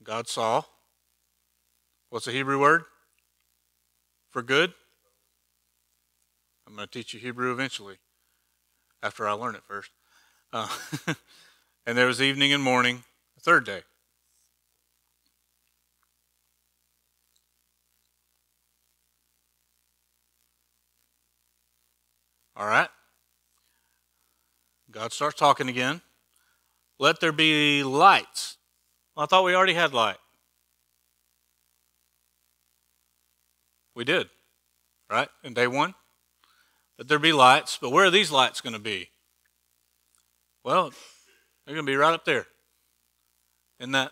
[SPEAKER 1] God saw. What's the Hebrew word? For good? I'm going to teach you Hebrew eventually, after I learn it first. And there was evening and morning, the third day. All right. God starts talking again. Let there be lights. Well, I thought we already had light. We did, right? In day one. Let there be lights. But where are these lights going to be? Well, they're going to be right up there. In that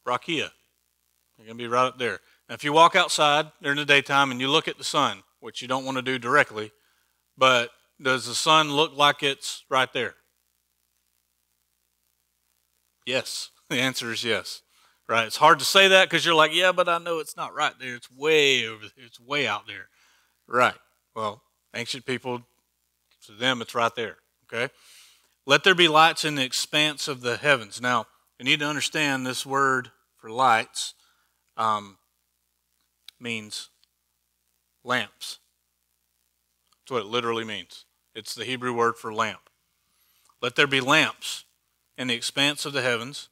[SPEAKER 1] rakia. They're going to be right up there. Now, if you walk outside during the daytime and you look at the sun, which you don't want to do directly, but does the sun look like it's right there? Yes. The answer is yes. Right? It's hard to say that because you're like, yeah, but I know it's not right there. It's way over there. It's way out there. Right. Well, ancient people, to them, it's right there. Okay? Let there be lights in the expanse of the heavens. Now, you need to understand this word for lights means lamps. That's what it literally means. It's the Hebrew word for lamp. Let there be lamps in the expanse of the heavens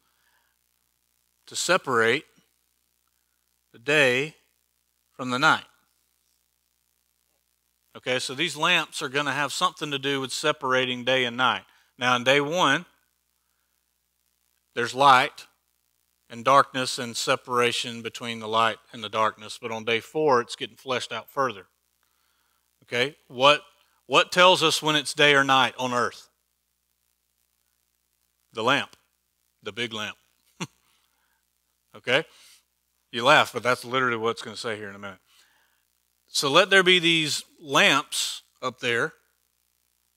[SPEAKER 1] to separate the day from the night. Okay, so these lamps are going to have something to do with separating day and night. Now, in day one, there's light and darkness and separation between the light and the darkness. But on day 4, it's getting fleshed out further. Okay, what tells us when it's day or night on earth? The lamp, the big lamp. Okay? You laugh, but that's literally what it's going to say here in a minute. So let there be these lamps up there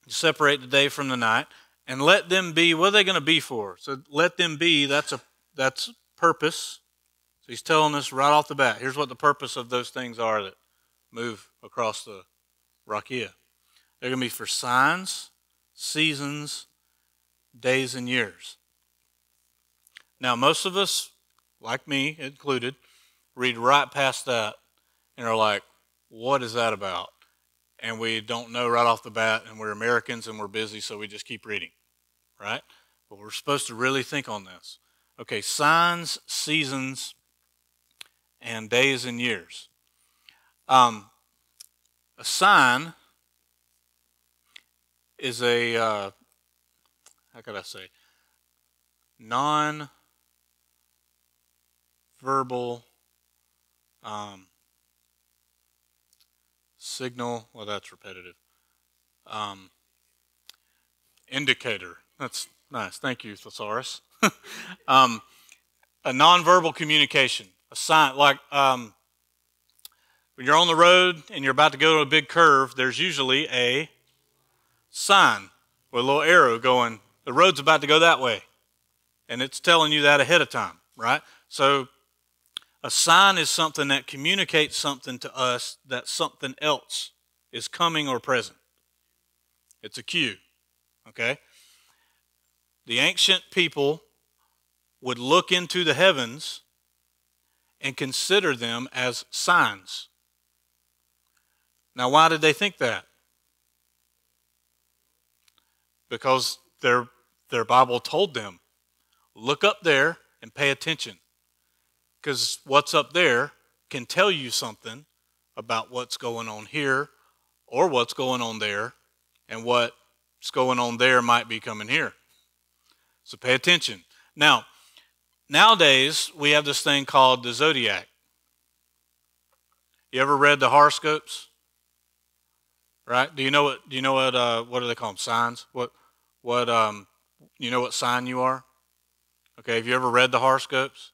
[SPEAKER 1] to separate the day from the night, and let them be, what are they going to be for? So let them be, that's purpose. So he's telling us right off the bat, here's what the purpose of those things are that move across the rakia. They're going to be for signs, seasons, days, and years. Now, most of us, like me included, read right past that and are like, what is that about? And we don't know right off the bat, and we're Americans and we're busy, so we just keep reading, right? But we're supposed to really think on this. Okay, signs, seasons, and days and years. A sign is a, how could I say, non-verbal signal. Well, that's repetitive. Indicator. That's nice. Thank you, Thesaurus. A nonverbal communication. A sign, like when you're on the road and you're about to go to a big curve, there's usually a sign with a little arrow going, the road's about to go that way. And it's telling you that ahead of time, right? So a sign is something that communicates something to us that something else is coming or present. It's a cue, okay? The ancient people would look into the heavens and consider them as signs. Now, why did they think that? Because their Bible told them, look up there and pay attention. Because what's up there can tell you something about what's going on here or what's going on there, and what's going on there might be coming here. So pay attention. Now, nowadays, we have this thing called the zodiac. You ever read the horoscopes? Right? Do you know what do they call them? Signs? You know what sign you are? Okay, have you ever read the horoscopes?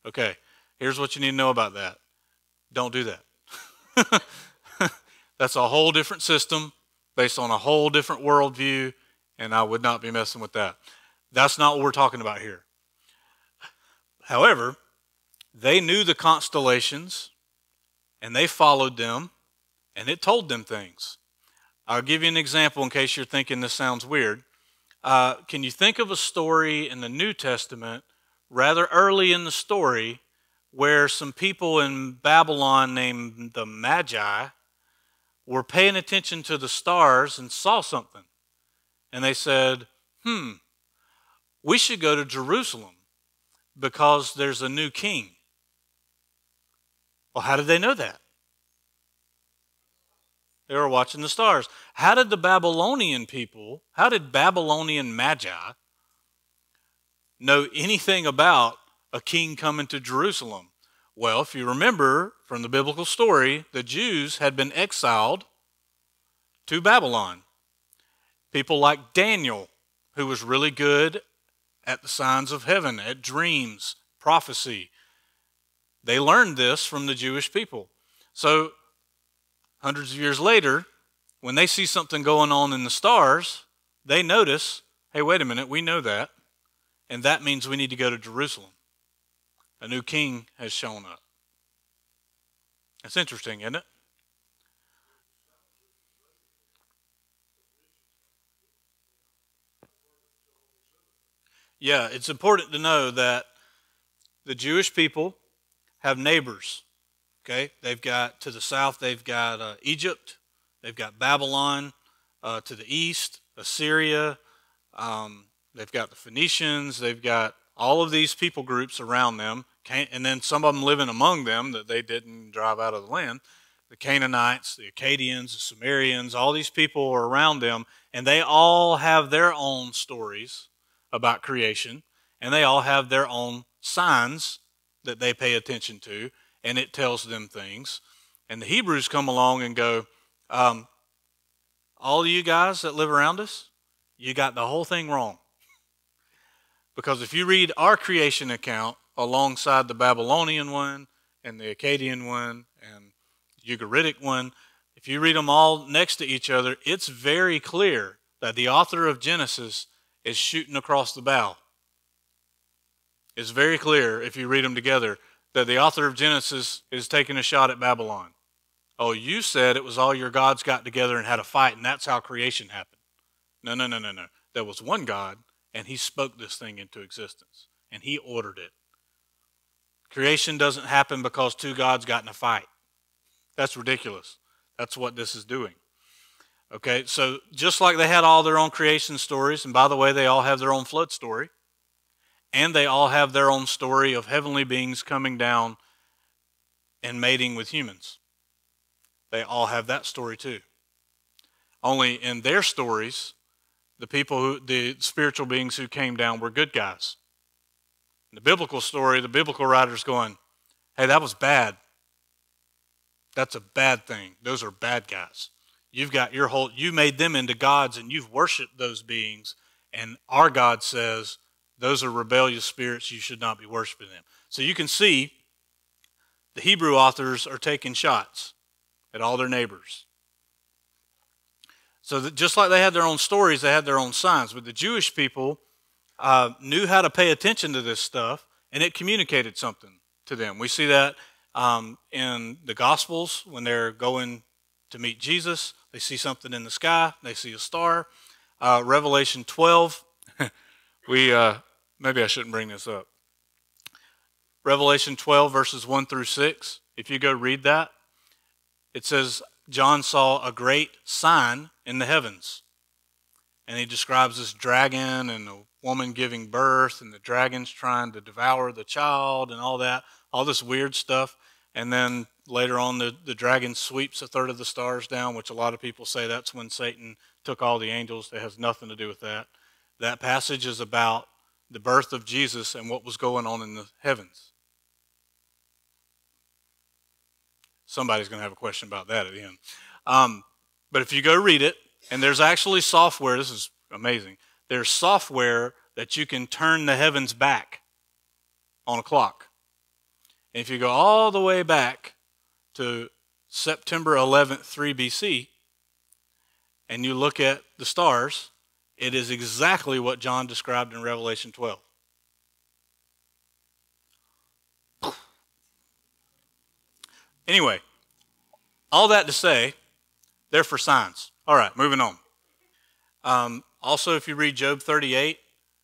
[SPEAKER 1] Okay, here's what you need to know about that. Don't do that. That's a whole different system based on a whole different worldview, and I would not be messing with that. That's not what we're talking about here. However, they knew the constellations, and they followed them, and it told them things. I'll give you an example in case you're thinking this sounds weird. Can you think of a story in the New Testament, rather early in the story, where some people in Babylon named the Magi were paying attention to the stars and saw something? And they said, we should go to Jerusalem because there's a new king. Well, how did they know that? They were watching the stars. How did Babylonian Magi know anything about a king coming to Jerusalem? Well, if you remember from the biblical story, the Jews had been exiled to Babylon. People like Daniel, who was really good at the signs of heaven, at dreams, prophecy. They learned this from the Jewish people. So hundreds of years later, when they see something going on in the stars, they notice, hey, wait a minute, we know that, and that means we need to go to Jerusalem. A new king has shown up. That's interesting, isn't it? Yeah, it's important to know that the Jewish people have neighbors. Okay, they've got to the south, they've got Egypt, they've got Babylon, to the east, Assyria, they've got the Phoenicians, they've got all of these people groups around them, and then some of them living among them that they didn't drive out of the land. The Canaanites, the Akkadians, the Sumerians, all these people are around them, and they all have their own stories about creation, and they all have their own signs that they pay attention to, and it tells them things. And the Hebrews come along and go, all of you guys that live around us, you got the whole thing wrong. Because if you read our creation account alongside the Babylonian one and the Akkadian one and the Ugaritic one, if you read them all next to each other, it's very clear that the author of Genesis is shooting across the bow. It's very clear, if you read them together, that the author of Genesis is taking a shot at Babylon. Oh, you said it was all your gods got together and had a fight, and that's how creation happened. No, no, no, no, no. There was one God, and he spoke this thing into existence, and he ordered it. Creation doesn't happen because two gods got in a fight. That's ridiculous. That's what this is doing. Okay, so just like they had all their own creation stories, and by the way, they all have their own flood story, and they all have their own story of heavenly beings coming down and mating with humans. They all have that story too. Only in their stories, the spiritual beings who came down were good guys. In the biblical story, the biblical writer's going, hey, that was bad. That's a bad thing. Those are bad guys. You made them into gods and you've worshiped those beings, and our God says those are rebellious spirits, you should not be worshiping them. So you can see the Hebrew authors are taking shots at all their neighbors. So that just like they had their own stories, they had their own signs. But the Jewish people knew how to pay attention to this stuff, and it communicated something to them. We see that in the Gospels when they're going to meet Jesus. They see something in the sky. They see a star. Revelation 12. Maybe I shouldn't bring this up. Revelation 12, verses 1 through 6. If you go read that, it says, John saw a great sign in the heavens. And he describes this dragon and a woman giving birth, and the dragon's trying to devour the child and all that, all this weird stuff. And then later on, the dragon sweeps a third of the stars down, which a lot of people say that's when Satan took all the angels. It has nothing to do with that. That passage is about the birth of Jesus and what was going on in the heavens. Somebody's going to have a question about that at the end. But if you go read it, and there's actually software, this is amazing, there's software that you can turn the heavens back on a clock. And if you go all the way back to September 11th, 3 BC, and you look at the stars, it is exactly what John described in Revelation 12. Anyway, all that to say, they're for signs. All right, moving on. Also, if you read Job 38,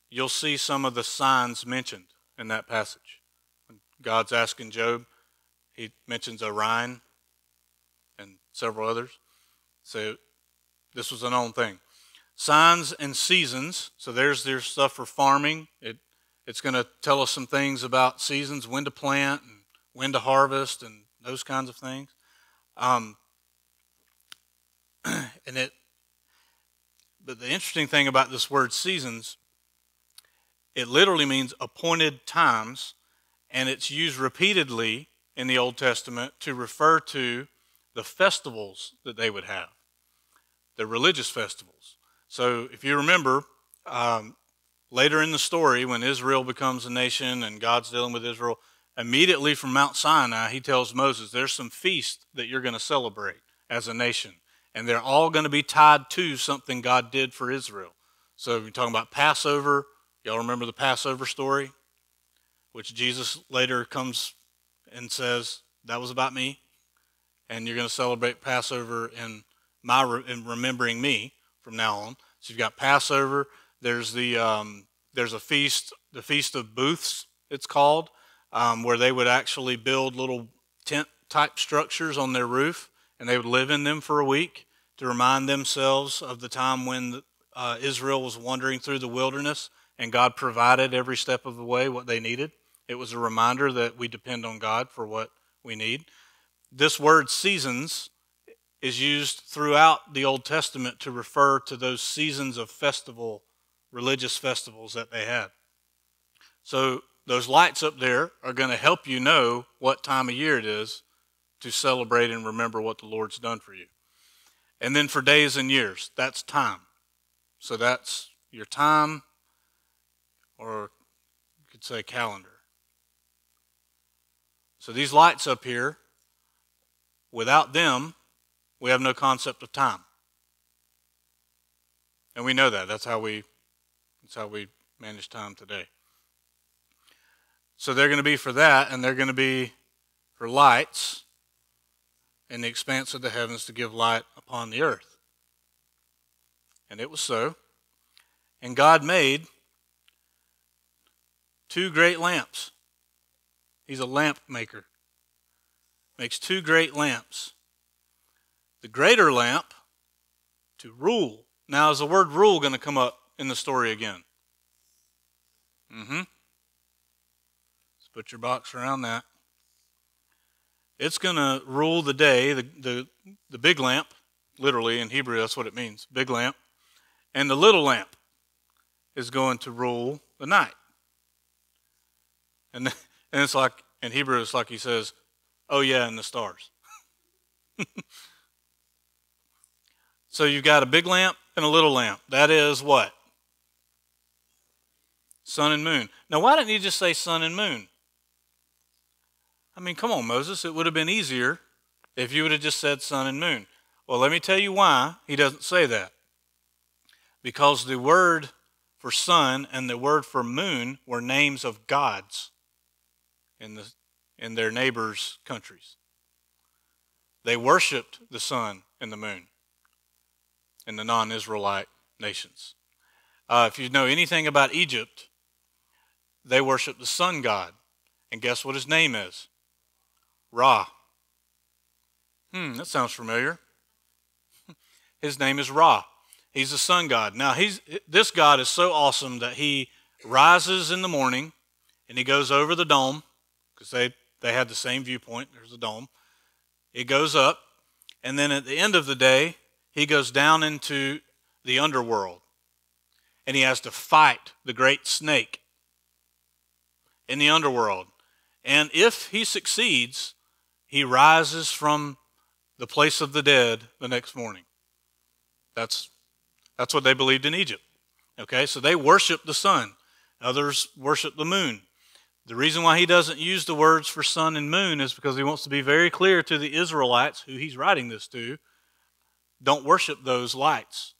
[SPEAKER 1] you'll see some of the signs mentioned in that passage. When God's asking Job, he mentions Orion and several others. So this was a known thing. Signs and seasons. So there's stuff for farming. It's going to tell us some things about seasons, when to plant and when to harvest and those kinds of things. But the interesting thing about this word seasons, it literally means appointed times, and it's used repeatedly in the Old Testament to refer to the festivals that they would have, the religious festivals. So if you remember, later in the story, when Israel becomes a nation and God's dealing with Israel, immediately from Mount Sinai, he tells Moses, there's some feasts that you're going to celebrate as a nation. And they're all going to be tied to something God did for Israel. So if you're talking about Passover, y'all remember the Passover story? Which Jesus later comes and says, that was about me. And you're going to celebrate Passover in remembering me from now on. So you've got Passover. There's there's a feast, the Feast of Booths, it's called, where they would actually build little tent-type structures on their roof, and they would live in them for a week to remind themselves of the time when Israel was wandering through the wilderness and God provided every step of the way what they needed. It was a reminder that we depend on God for what we need. This word seasons is used throughout the Old Testament to refer to those seasons of religious festivals that they had. So those lights up there are going to help you know what time of year it is to celebrate and remember what the Lord's done for you. And then for days and years, that's time. So that's your time, or you could say calendar. So these lights up here, without them, we have no concept of time. And we know that. That's how we manage time today. So they're going to be for that, and they're going to be for lights in the expanse of the heavens to give light upon the earth. And it was so. And God made 2 great lamps. He's a lamp maker. Makes 2 great lamps. The greater lamp to rule. Now, is the word rule going to come up in the story again? Let's put your box around that. It's going to rule the day, the big lamp, literally in Hebrew that's what it means, big lamp. And the little lamp is going to rule the night. And it's like, in Hebrew it's like he says, oh yeah, and the stars. So you've got a big lamp and a little lamp. That is what? Sun and moon. Now why didn't you just say sun and moon? I mean, come on, Moses. It would have been easier if you would have just said sun and moon. Well, let me tell you why he doesn't say that. Because the word for sun and the word for moon were names of gods in their neighbors' countries. They worshipped the sun and the moon in the non-Israelite nations. If you know anything about Egypt, they worship the sun god. And guess what his name is? Ra. That sounds familiar. His name is Ra. He's the sun god. Now, this God is so awesome that he rises in the morning and he goes over the dome, because they had the same viewpoint. There's the dome. It goes up, and then at the end of the day, he goes down into the underworld, and he has to fight the great snake in the underworld. And if he succeeds, he rises from the place of the dead the next morning. That's what they believed in Egypt. Okay, so they worship the sun. Others worship the moon. The reason why he doesn't use the words for sun and moon is because he wants to be very clear to the Israelites, who he's writing this to, don't worship those lights.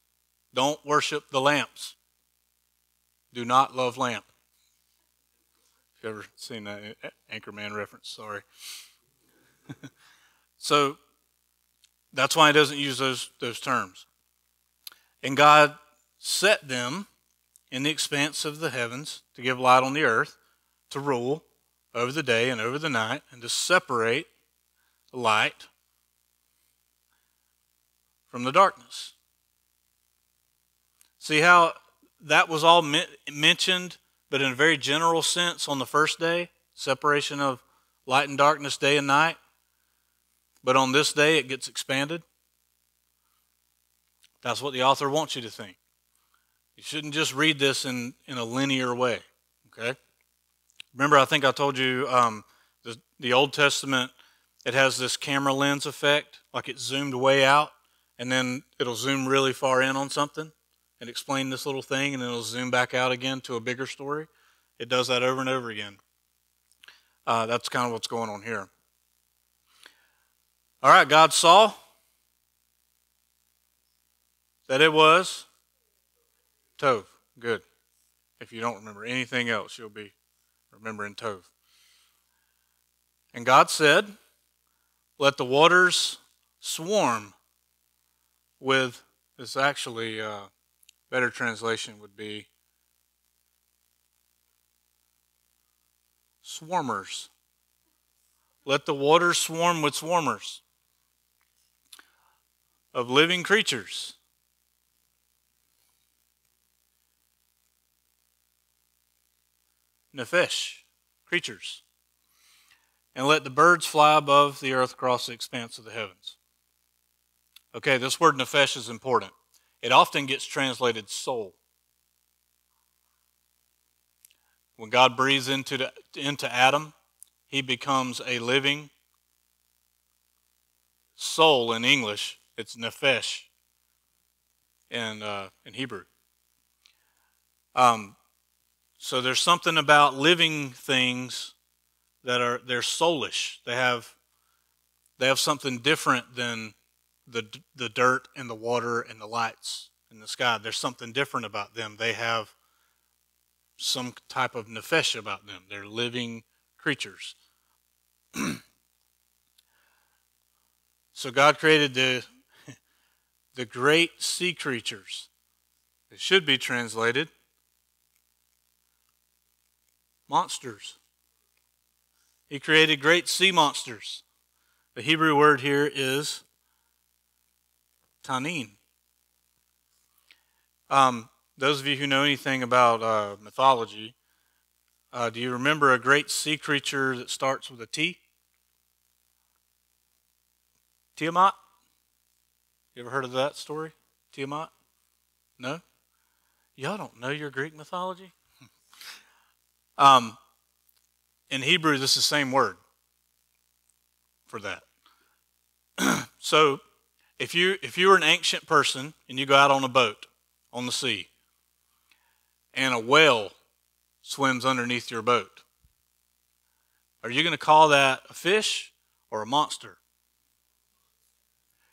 [SPEAKER 1] Don't worship the lamps. Do not love lamp. If you've ever seen that Anchorman reference, sorry. So that's why he doesn't use those terms. And God set them in the expanse of the heavens to give light on the earth, to rule over the day and over the night, and to separate the light from the darkness. See how that was all mentioned, but in a very general sense on the first day? Separation of light and darkness, day and night. But on this day it gets expanded. That's what the author wants you to think. You shouldn't just read this in a linear way. Okay? Remember, I think I told you the Old Testament, it has this camera lens effect, like it's zoomed way out, and then it'll zoom really far in on something and explain this little thing, and then it'll zoom back out again to a bigger story. It does that over and over again. That's kind of what's going on here. All right, God saw that it was Tov. Good. If you don't remember anything else, you'll be remembering Tov. And God said, let the waters swarm with, this actually, better translation would be swarmers. Let the waters swarm with swarmers of living creatures. Nephesh, creatures. And let the birds fly above the earth across the expanse of the heavens. Okay, this word nephesh is important. It often gets translated soul. When God breathes into Adam, he becomes a living soul in English. It's nephesh in Hebrew. So there's something about living things that they're soulish. They have something different than the dirt and the water and the lights in the sky. There's something different about them. They have some type of nephesh about them. They're living creatures. So God created the great sea creatures. It should be translated monsters. He created great sea monsters. The Hebrew word here is tanin. Those of you who know anything about mythology, do you remember a great sea creature that starts with a T? Tiamat? You ever heard of that story? Tiamat? No? Y'all don't know your Greek mythology? In Hebrew, this is the same word for that. So, if you were an ancient person and you go out on a boat on the sea, and a whale swims underneath your boat, are you going to call that a fish or a monster?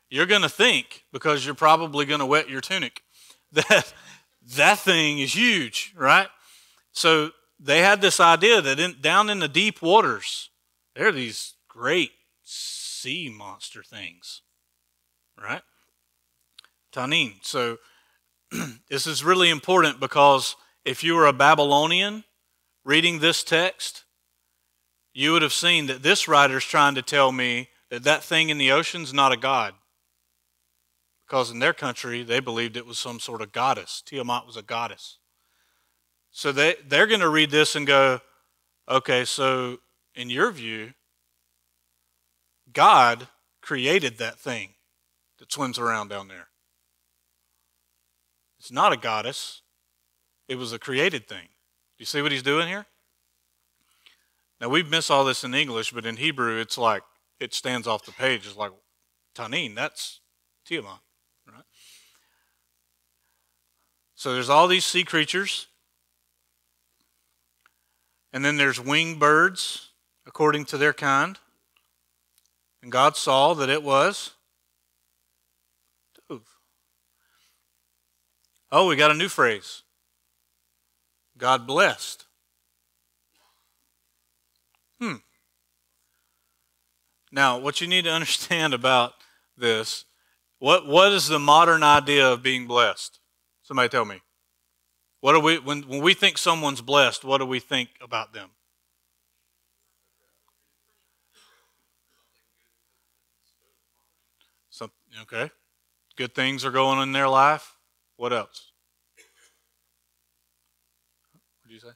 [SPEAKER 1] You're going to think, because you're probably going to wet your tunic, that thing is huge, right? So they had this idea that down in the deep waters, there are these great sea monster things, right? Tanin. So this is really important, because if you were a Babylonian reading this text, you would have seen that this writer's trying to tell me that thing in the ocean's not a god. Because in their country, they believed it was some sort of goddess. Tiamat was a goddess. So they're going to read this and go, okay, so in your view, God created that thing that swims around down there. It's not a goddess. It was a created thing. Do you see what he's doing here? Now, we miss all this in English, but in Hebrew, it's like, it stands off the page. It's like, Tanin, that's Tiamat. Right? So there's all these sea creatures. And then there's winged birds, according to their kind. And God saw that it was tov. Oh, we got a new phrase. God blessed. Now, what you need to understand about this, what is the modern idea of being blessed? Somebody tell me. What do when we think someone's blessed, what do we think about them? Okay. Good things are going on in their life. What else? What did you say?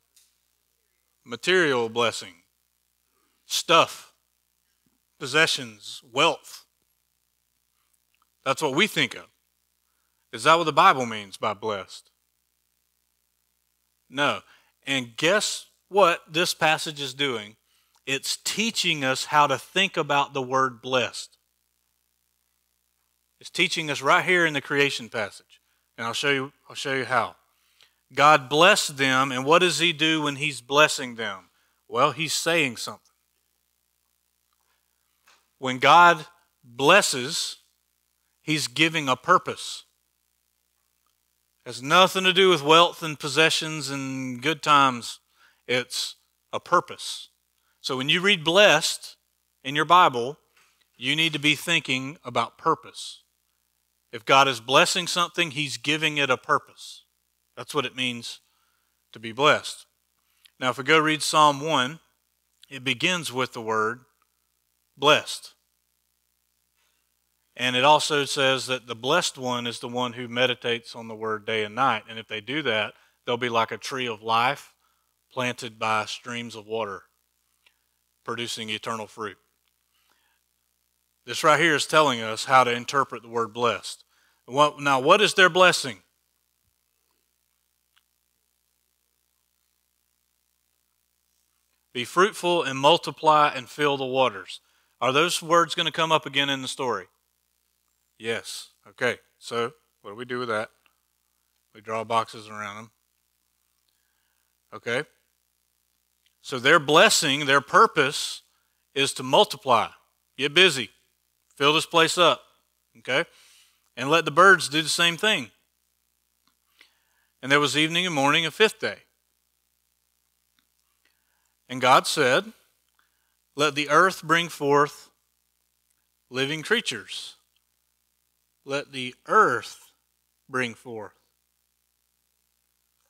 [SPEAKER 1] Material blessing. Stuff. Possessions. Wealth. That's what we think of. Is that what the Bible means by blessed? No. And guess what this passage is doing? It's teaching us how to think about the word blessed. It's teaching us right here in the creation passage. And I'll show you how. God blessed them, and what does he do when he's blessing them? Well, he's saying something. When God blesses, he's giving a purpose. It has nothing to do with wealth and possessions and good times. It's a purpose. So when you read blessed in your Bible, you need to be thinking about purpose. If God is blessing something, he's giving it a purpose. That's what it means to be blessed. Now, if we go read Psalm 1, it begins with the word blessed. And it also says that the blessed one is the one who meditates on the word day and night. And if they do that, they'll be like a tree of life planted by streams of water, producing eternal fruit. This right here is telling us how to interpret the word blessed. Now, what is their blessing? Be fruitful and multiply and fill the waters. Are those words going to come up again in the story? Yes. Okay. So, what do we do with that? We draw boxes around them. Okay. So their blessing, their purpose is to multiply. Get busy. Fill this place up. Okay. And let the birds do the same thing. And there was evening and morning, a fifth day. And God said, Let the earth bring forth living creatures. Let the earth bring forth.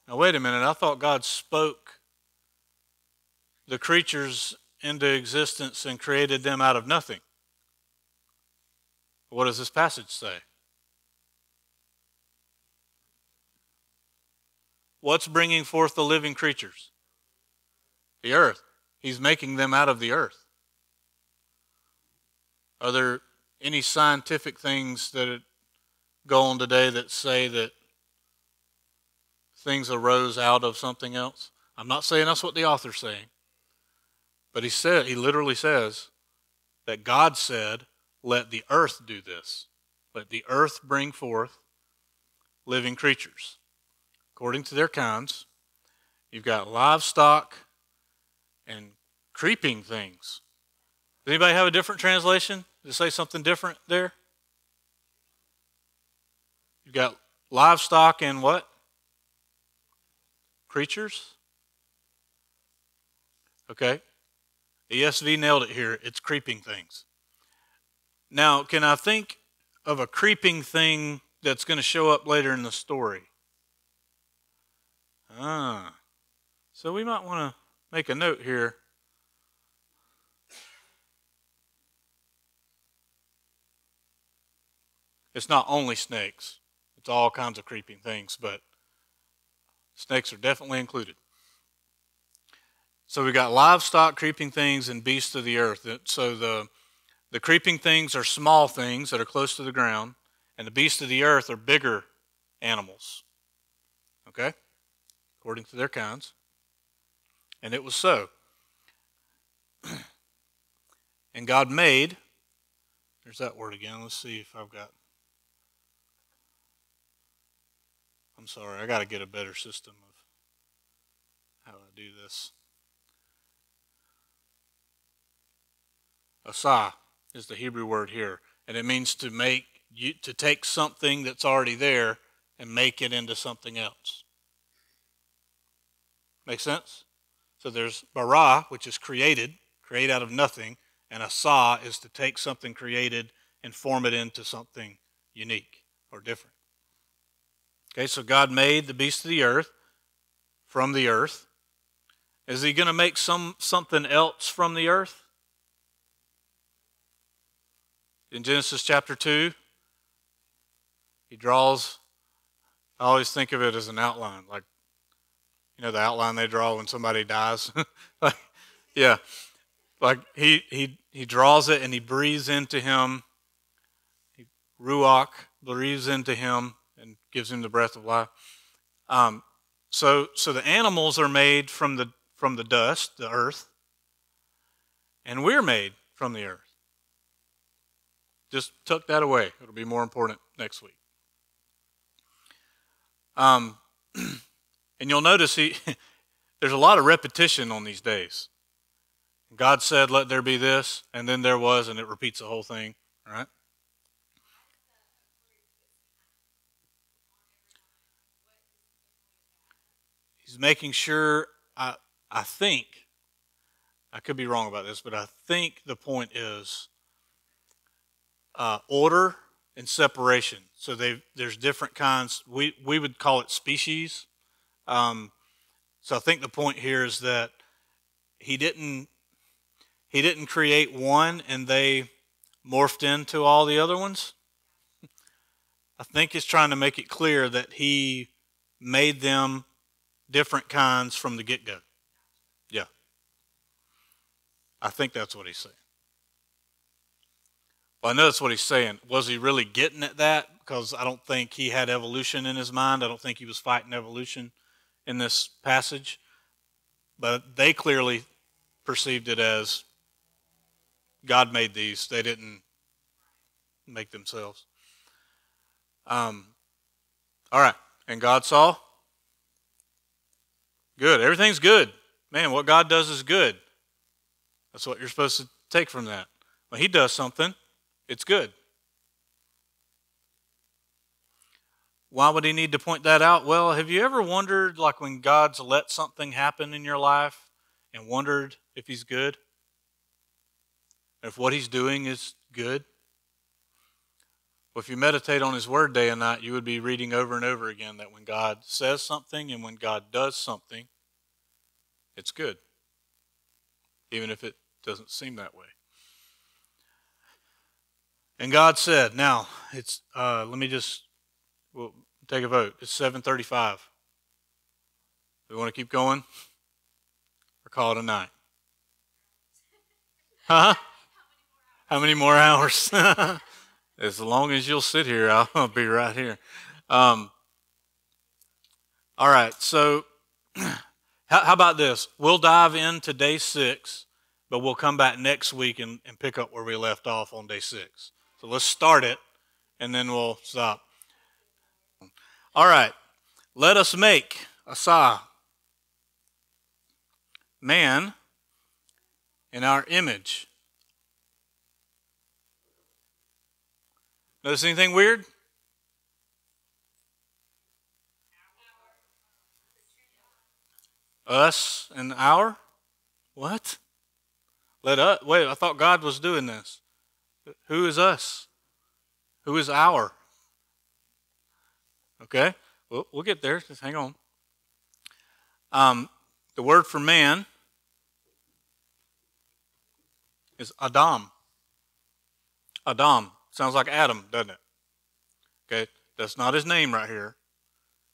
[SPEAKER 1] Now, wait a minute. I thought God spoke the creatures into existence and created them out of nothing. What does this passage say? What's bringing forth the living creatures? The earth. He's making them out of the earth. Are there any scientific things that go on today that say that things arose out of something else? I'm not saying that's what the author's saying. But he literally says that God said, let the earth do this. Let the earth bring forth living creatures. According to their kinds, you've got livestock and creeping things. Does anybody have a different translation? Does it say something different there? You've got livestock and what? Creatures? Okay. ESV nailed it here. It's creeping things. Now, can I think of a creeping thing that's going to show up later in the story? So we might want to make a note here. It's not only snakes. It's all kinds of creeping things, but snakes are definitely included. So we got livestock, creeping things, and beasts of the earth. So the creeping things are small things that are close to the ground, and the beasts of the earth are bigger animals. Okay? According to their kinds. And it was so. And God made, there's that word again. Let's see if I've got, I'm sorry, I got to get a better system of how I do this. Asah is the Hebrew word here, and it means to take something that's already there and make it into something else. Make sense? So there's bara, which is create out of nothing, and asah is to take something created and form it into something unique or different. Okay, so God made the beasts of the earth from the earth. Is he going to make something else from the earth? In Genesis chapter 2, he draws, I always think of it as an outline, like, you know, the outline they draw when somebody dies? Like, yeah. Like he draws it and he breathes into him. Ruach breathes into him and gives him the breath of life. So the animals are made from the dust, the earth, and we're made from the earth. Just tuck that away. It'll be more important next week. And you'll notice there's a lot of repetition on these days. God said, let there be this, and then there was, and it repeats the whole thing. All right? He's making sure, I think, I could be wrong about this, but I think the point is order and separation. So there's different kinds. We would call it species. So I think the point here is that he didn't create one and they morphed into all the other ones. I think he's trying to make it clear that he made them different kinds from the get-go. Yeah. I think that's what he's saying. Well, I know that's what he's saying. Was he really getting at that? Because I don't think he had evolution in his mind. I don't think he was fighting evolution in this passage. But they clearly perceived it as God made these. They didn't make themselves. All right. And God saw? Good. Everything's good. Man, what God does is good. That's what you're supposed to take from that. When he does something, it's good. Why would he need to point that out? Well, have you ever wondered, like when God's let something happen in your life and wondered if he's good? if what he's doing is good, well, if you meditate on his word day and night, you would be reading over and over again that when God says something and when God does something, it's good, even if it doesn't seem that way. And God said, now, we'll take a vote. It's 7:35. We want to keep going or call it a night? Huh? How many more hours? As long as you'll sit here, I'll be right here. All right, so how about this? We'll dive into day 6, but we'll come back next week and pick up where we left off on day 6. So let's start it, and then we'll stop. All right, let us make man in our image. Notice anything weird? Us and our? What? Wait, I thought God was doing this. Who is us? Who is our? Okay, we'll get there. Just hang on. The word for man is Adam. Adam. Sounds like Adam, doesn't it? Okay, that's not his name right here.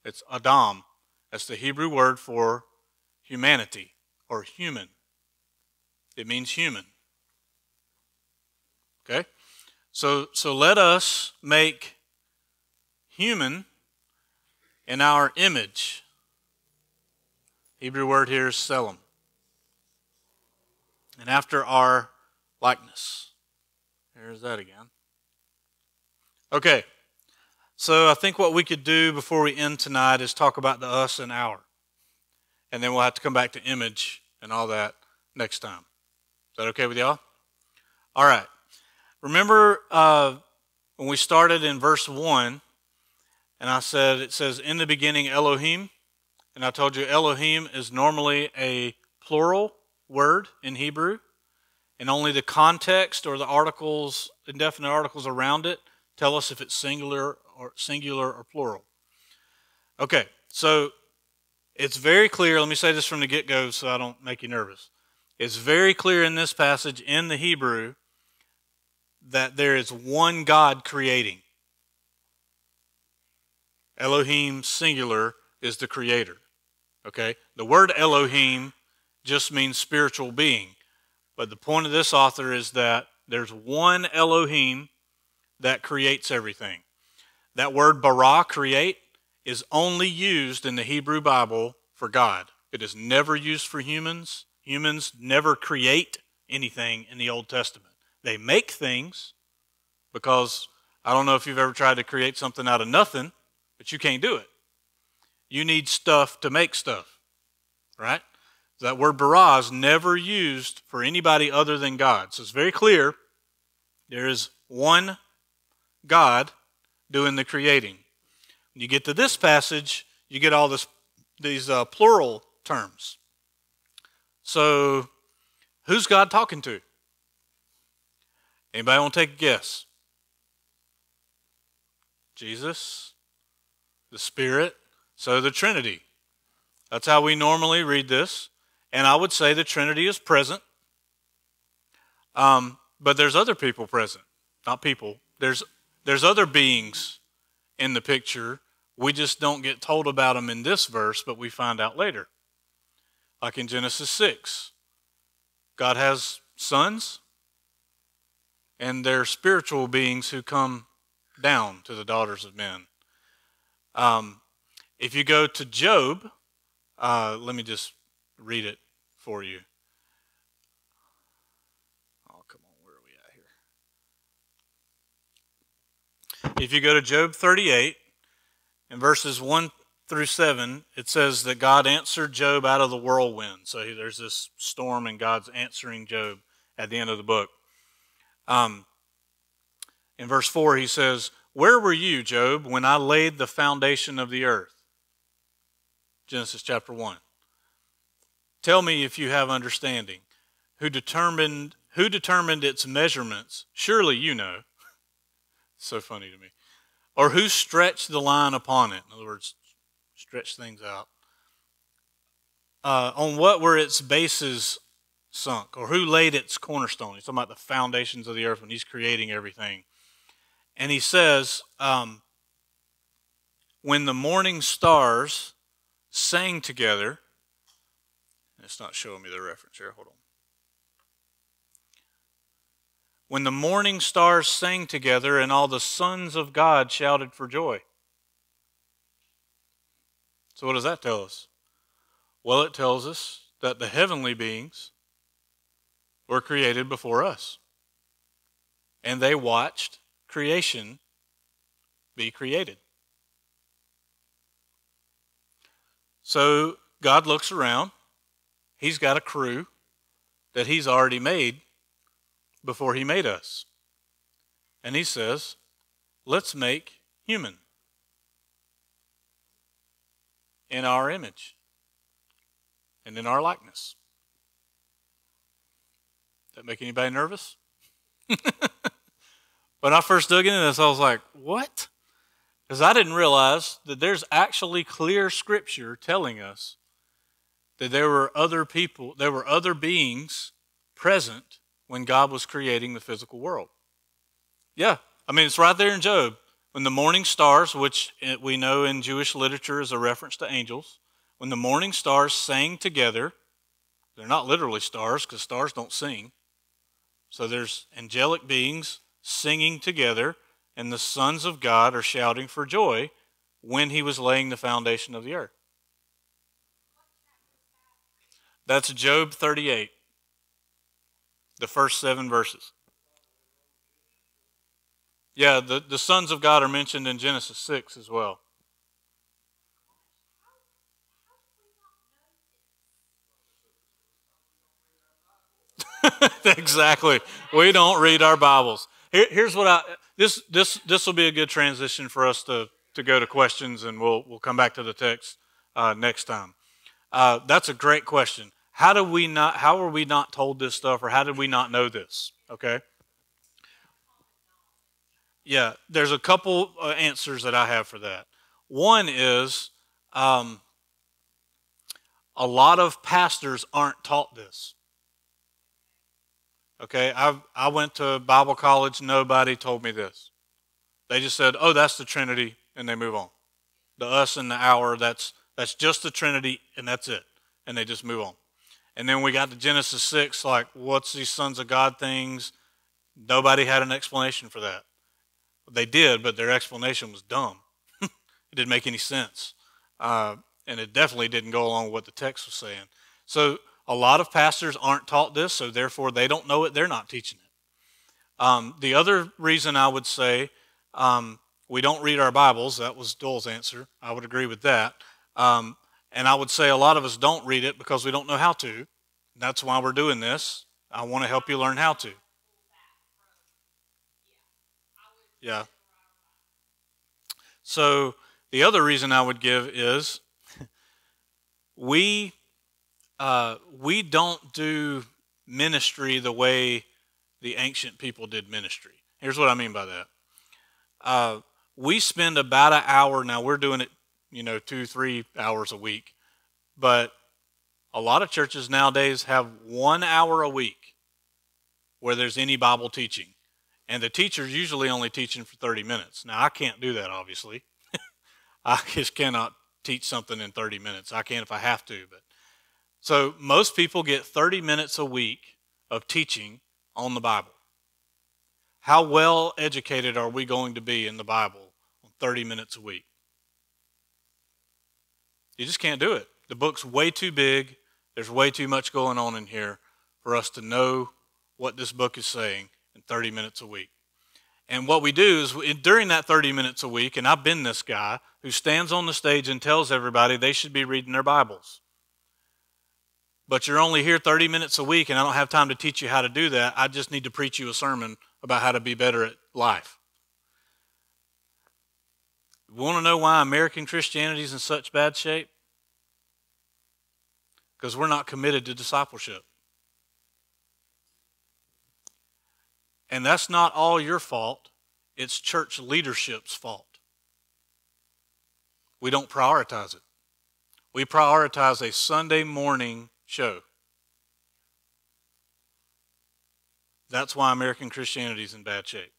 [SPEAKER 1] It's Adam. That's the Hebrew word for humanity or human. It means human. Okay? So let us make human in our image. Hebrew word here is Selim. And after our likeness. There's that again. Okay. So I think what we could do before we end tonight is talk about the us and our. And then we'll have to come back to image and all that next time. Is that okay with y'all? All right. Remember when we started in verse 1, and I said, it says, in the beginning Elohim. And I told you Elohim is normally a plural word in Hebrew. And only the context or the articles, indefinite articles around it, tell us if it's singular or plural. Okay, so it's very clear. Let me say this from the get-go so I don't make you nervous. It's very clear in this passage in the Hebrew that there is one God creating. Elohim, singular, is the creator. Okay? The word Elohim just means spiritual being. But the point of this author is that there's one Elohim that creates everything. That word bara, create, is only used in the Hebrew Bible for God. It is never used for humans. Humans never create anything in the Old Testament. They make things because I don't know if you've ever tried to create something out of nothing, but you can't do it. You need stuff to make stuff, right? So that word bara is never used for anybody other than God. So it's very clear there is one God doing the creating. When you get to this passage, you get all these plural terms. So, who's God talking to? Anybody want to take a guess? Jesus, the Spirit, so the Trinity. That's how we normally read this. And I would say the Trinity is present. But there's other people present. Not people. There's other beings in the picture. We just don't get told about them in this verse, but we find out later. Like in Genesis 6. God has sons, and they're spiritual beings who come down to the daughters of men. If you go to Job, let me just read it for you. Oh, come on, where are we at here? If you go to Job 38, in verses 1 through 7, it says that God answered Job out of the whirlwind. So there's this storm, and God's answering Job at the end of the book. In verse 4, he says, "Where were you, Job, when I laid the foundation of the earth?" Genesis chapter 1. "Tell me if you have understanding, who determined Who determined its measurements? Surely you know. So funny to me. Or who stretched the line upon it? In other words, stretch things out. On what were its bases sunk? Or who laid its cornerstone? He's talking about the foundations of the earth when he's creating everything. And he says, when the morning stars sang together, it's not showing me the reference here, hold on. When the morning stars sang together and all the sons of God shouted for joy. So what does that tell us? Well, it tells us that the heavenly beings were created before us. And they watched creation be created. So God looks around. He's got a crew that he's already made before he made us. And he says, let's make human in our image and in our likeness. That make anybody nervous? When I first dug into this, I was like, what? Because I didn't realize that there's actually clear scripture telling us that there were other people, there were other beings present when God was creating the physical world. Yeah, I mean, it's right there in Job. When the morning stars, which we know in Jewish literature is a reference to angels, when the morning stars sang together, they're not literally stars because stars don't sing. So there's angelic beings singing together, and the sons of God are shouting for joy when he was laying the foundation of the earth. That's Job 38, the first 7 verses. Yeah, the sons of God are mentioned in Genesis 6 as well. Exactly. We don't read our Bibles. Here's what this will be a good transition for us to go to questions, and we'll come back to the text next time. That's a great question. How are we not told this stuff, or how did we not know this? Okay. Yeah, there's a couple answers that I have for that. One is a lot of pastors aren't taught this. Okay, I went to Bible college. Nobody told me this. They just said, "Oh, that's the Trinity," and they move on. The us and the our, that's just the Trinity, and that's it. And they just move on. And then we got to Genesis 6, like, what's these sons of God things? Nobody had an explanation for that. They did, but their explanation was dumb. It didn't make any sense. And it definitely didn't go along with what the text was saying. So a lot of pastors aren't taught this, so therefore they don't know it, they're not teaching it. The other reason I would say we don't read our Bibles, that was Dole's answer. I would agree with that. And I would say a lot of us don't read it because we don't know how to. That's why we're doing this. I want to help you learn how to. Yeah. So the other reason I would give is we don't do ministry the way the ancient people did ministry. Here's what I mean by that. We spend about an hour, now we're doing it, 2-3 hours a week, but a lot of churches nowadays have 1 hour a week where there's any Bible teaching. And the teacher's usually only teaching for 30 minutes. Now, I can't do that, obviously. I just cannot teach something in 30 minutes. I can if I have to. So most people get 30 minutes a week of teaching on the Bible. How well educated are we going to be in the Bible on 30 minutes a week? You just can't do it. The book's way too big. There's way too much going on in here for us to know what this book is saying in 30 minutes a week. And what we do is during that 30 minutes a week, and I've been this guy who stands on the stage and tells everybody they should be reading their Bibles. But you're only here 30 minutes a week, and I don't have time to teach you how to do that. I just need to preach you a sermon about how to be better at life. You want to know why American Christianity is in such bad shape? Because we're not committed to discipleship. And that's not all your fault. It's church leadership's fault. We don't prioritize it. We prioritize a Sunday morning show. That's why American Christianity is in bad shape.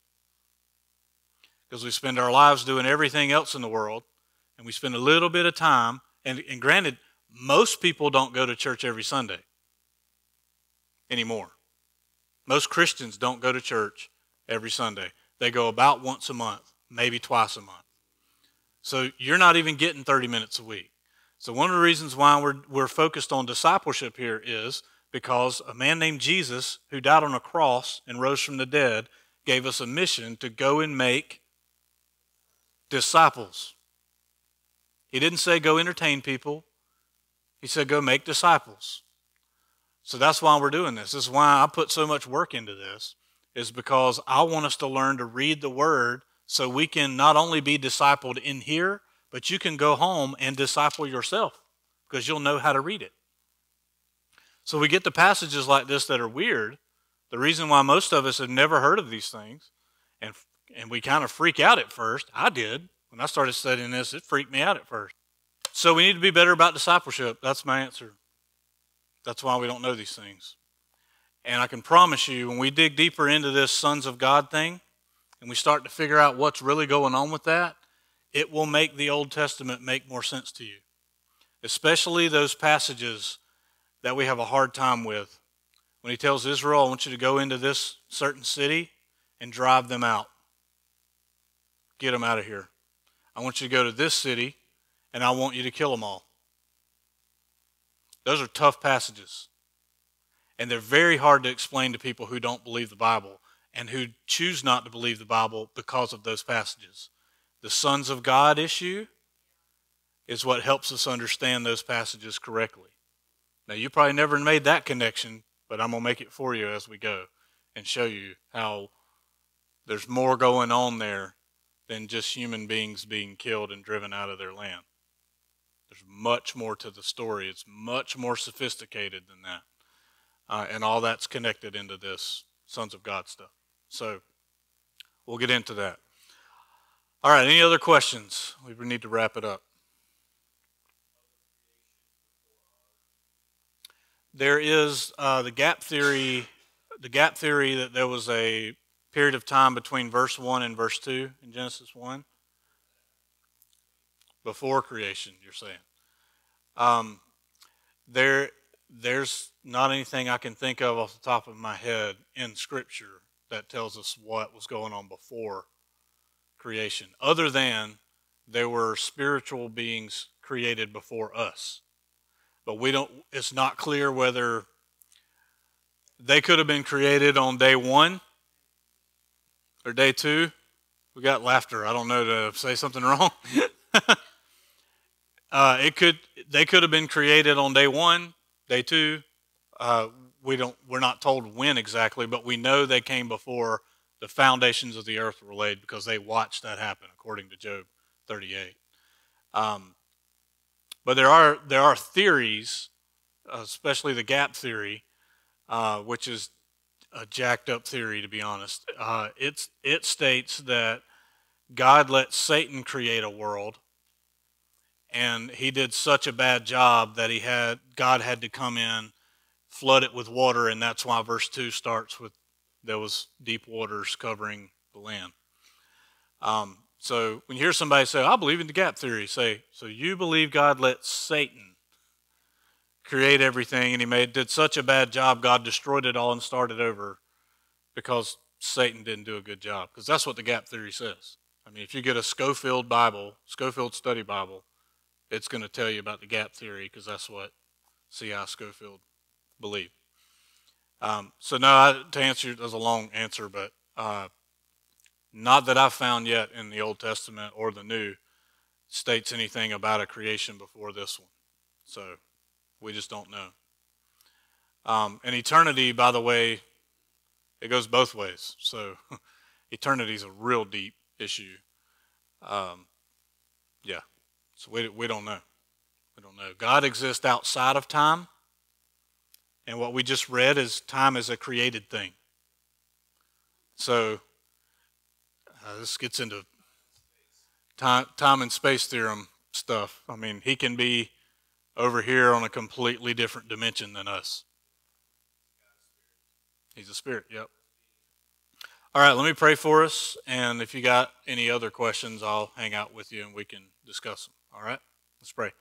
[SPEAKER 1] Because we spend our lives doing everything else in the world, and we spend a little bit of time, and granted, most people don't go to church every Sunday anymore. Most Christians don't go to church every Sunday. They go about once a month, maybe twice a month. So you're not even getting 30 minutes a week. So one of the reasons why we're focused on discipleship here is because a man named Jesus, who died on a cross and rose from the dead, gave us a mission to go and make disciples. He didn't say go entertain people. He said go make disciples. So that's why we're doing this. This is why I put so much work into this, is because I want us to learn to read the Word so we can not only be discipled in here, but you can go home and disciple yourself because you'll know how to read it. So we get to passages like this that are weird. The reason why most of us have never heard of these things, and we kind of freak out at first. I did. When I started studying this, it freaked me out at first. So we need to be better about discipleship. That's my answer. That's why we don't know these things. And I can promise you, when we dig deeper into this sons of God thing, and we start to figure out what's really going on with that, it will make the Old Testament make more sense to you. Especially those passages that we have a hard time with. When he tells Israel, I want you to go into this certain city and drive them out. Get them out of here. I want you to go to this city and I want you to kill them all. Those are tough passages. And they're very hard to explain to people who don't believe the Bible and who choose not to believe the Bible because of those passages. The sons of God issue is what helps us understand those passages correctly. Now, you probably never made that connection, but I'm going to make it for you as we go and show you how there's more going on there than just human beings being killed and driven out of their land. There's much more to the story. It's much more sophisticated than that. And all that's connected into this sons of God stuff. So we'll get into that. All right, any other questions? We need to wrap it up. There is the gap theory that there was a period of time between verse 1 and verse 2 in Genesis 1. Before creation, you're saying. There's not anything I can think of off the top of my head in Scripture that tells us what was going on before creation, other than there were spiritual beings created before us. But it's not clear whether they could have been created on day 1 or day 2. We got laughter. I don't know to say something wrong. They could have been created on day 1, day 2. We're not told when exactly, but we know they came before the foundations of the earth were laid because they watched that happen, according to Job 38. But there are theories, especially the gap theory, which is a jacked up theory, to be honest. It states that God let Satan create a world, and he did such a bad job that God had to come in, flood it with water, and that's why verse 2 starts with there was deep waters covering the land. So when you hear somebody say, I believe in the gap theory, say, so you believe God let Satan create everything and he did such a bad job, God destroyed it all and started over because Satan didn't do a good job? Because that's what the gap theory says. I mean, if you get a Scofield Study Bible, it's going to tell you about the gap theory because that's what C.I. Scofield believed. So no, to answer, that's a long answer, but not that I've found yet in the Old Testament or the New states anything about a creation before this one. So we just don't know. And eternity, by the way, it goes both ways. So eternity is a real deep issue. Yeah. So we don't know. We don't know. God exists outside of time. And what we just read is time is a created thing. So this gets into time and space theorem stuff. I mean, he can be over here on a completely different dimension than us. He's a spirit. Yep. All right, let me pray for us. And if you got any other questions, I'll hang out with you and we can discuss them. All right, let's pray.